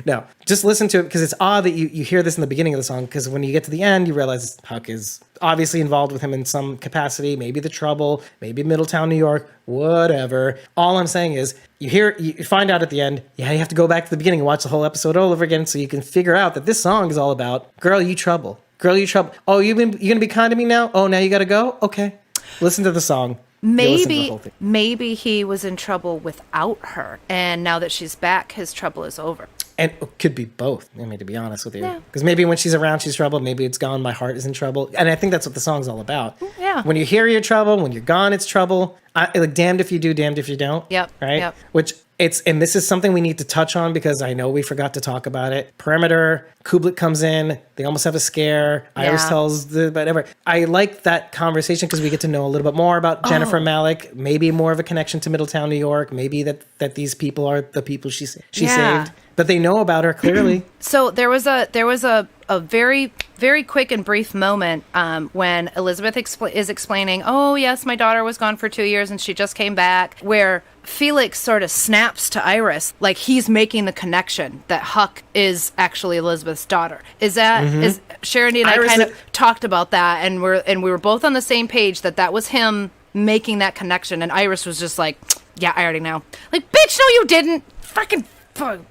no, just listen to it, because it's odd that you hear this in the beginning of the song, because when you get to the end, you realize Huck is obviously involved with him in some capacity, maybe the trouble, maybe Middletown, New York, whatever. All I'm saying is you find out at the end, you have to go back to the beginning and watch the whole episode all over again so you can figure out that this song is all about girl, you trouble. Girl, you trouble. Oh, you're going to be kind to me now? Oh, now you got to go? Okay. Listen to the song. Maybe he was in trouble without her, and now that she's back, his trouble is over. And it could be both, I mean, to be honest with you. Because maybe when she's around, she's troubled. Maybe it's gone, my heart is in trouble. And I think that's what the song's all about. Yeah. When you're here, you're trouble. When you're gone, it's trouble. Like, damned if you do, damned if you don't. Yep. Right? Yep. And this is something we need to touch on because I know we forgot to talk about it. Perimeter, Kublek comes in, they almost have a scare. Yeah. Iris tells whatever. I like that conversation because we get to know a little bit more about Jennifer Malick, maybe more of a connection to Middletown, New York, maybe that these people are the people she saved. But they know about her clearly. So there was a very, very quick and brief moment when Elizabeth is explaining, oh, yes, my daughter was gone for 2 years and she just came back, where Felix sort of snaps to Iris like he's making the connection that Huck is actually Elizabeth's daughter. Is that is Sharon and I kind of talked about that, and we were both on the same page that was him making that connection, and Iris was just like, yeah, I already know. Like, bitch, no, you didn't. Fucking.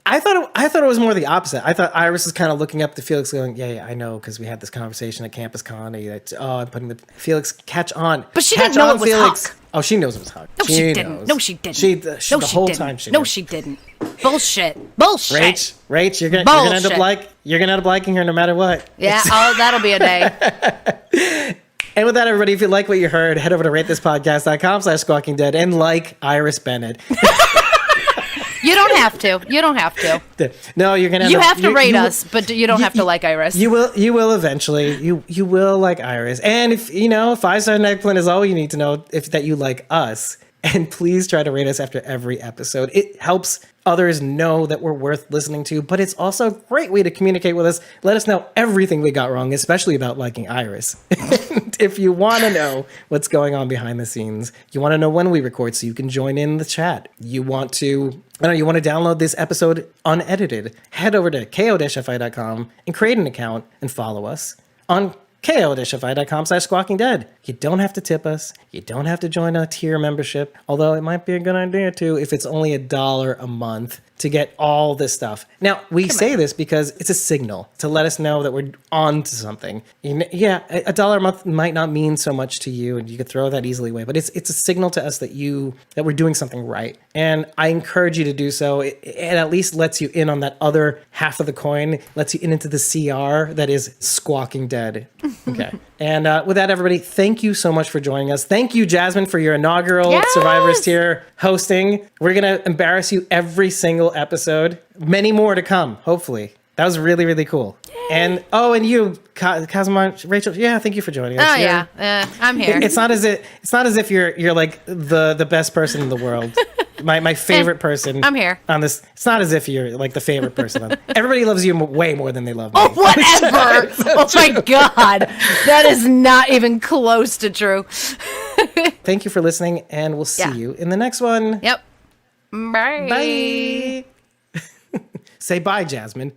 I thought it was more the opposite. I thought Iris is kind of looking up to Felix going, yeah, I know, because we had this conversation at Campus Con. I'm putting the Felix, catch on. But she didn't know it was Felix. Huck. Oh, she knows it was Huck. No, she didn't. No, she didn't. The whole time she knew. No, she didn't. Bullshit. Bullshit. Rach, you're gonna end up liking her no matter what. Yeah, that'll be a day. And with that, everybody, if you like what you heard, head over to ratethispodcast.com/squawkingdead and like Iris Bennett. You don't have to. No, you're gonna. You have to rate us, but you don't have to like Iris. You will eventually. You will like Iris, and if 5-star eggplant is all you need to know that you like us. And please try to rate us after every episode. It helps others know that we're worth listening to, but it's also a great way to communicate with us. Let us know everything we got wrong, especially about liking Iris. If you want to know what's going on behind the scenes, you want to know when we record so you can join in the chat. You want to download this episode unedited, head over to ko-fi.com and create an account and follow us on ko-fi.com/squawking dead. You don't have to tip us. You don't have to join a tier membership, although it might be a good idea too if it's only $1 a month to get all this stuff. Now, we say this because it's a signal to let us know that we're on to something. Yeah, $1 a month might not mean so much to you, and you could throw that easily away, but it's a signal to us that we're doing something right. And I encourage you to do so. It at least lets you in on that other half of the coin, lets you into the CR that is Squawking Dead. Okay. And with that, everybody, thank you so much for joining us. Thank you, Jasmine, for your inaugural Survivors Tier hosting. We're going to embarrass you every single episode. Many more to come, hopefully. That was really, really cool. Yay. And you, Kazuma, Rachel, thank you for joining us. Oh, yeah. I'm here. It's not as if you're like the best person in the world. My favorite person. I'm here on this. It's not as if you're like the favorite person. Everybody loves you way more than they love me. Oh, whatever. Oh my God. That is not even close to true. Thank you for listening, and we'll see you in the next one. Yep. Bye. Bye. Say bye, Jasmine.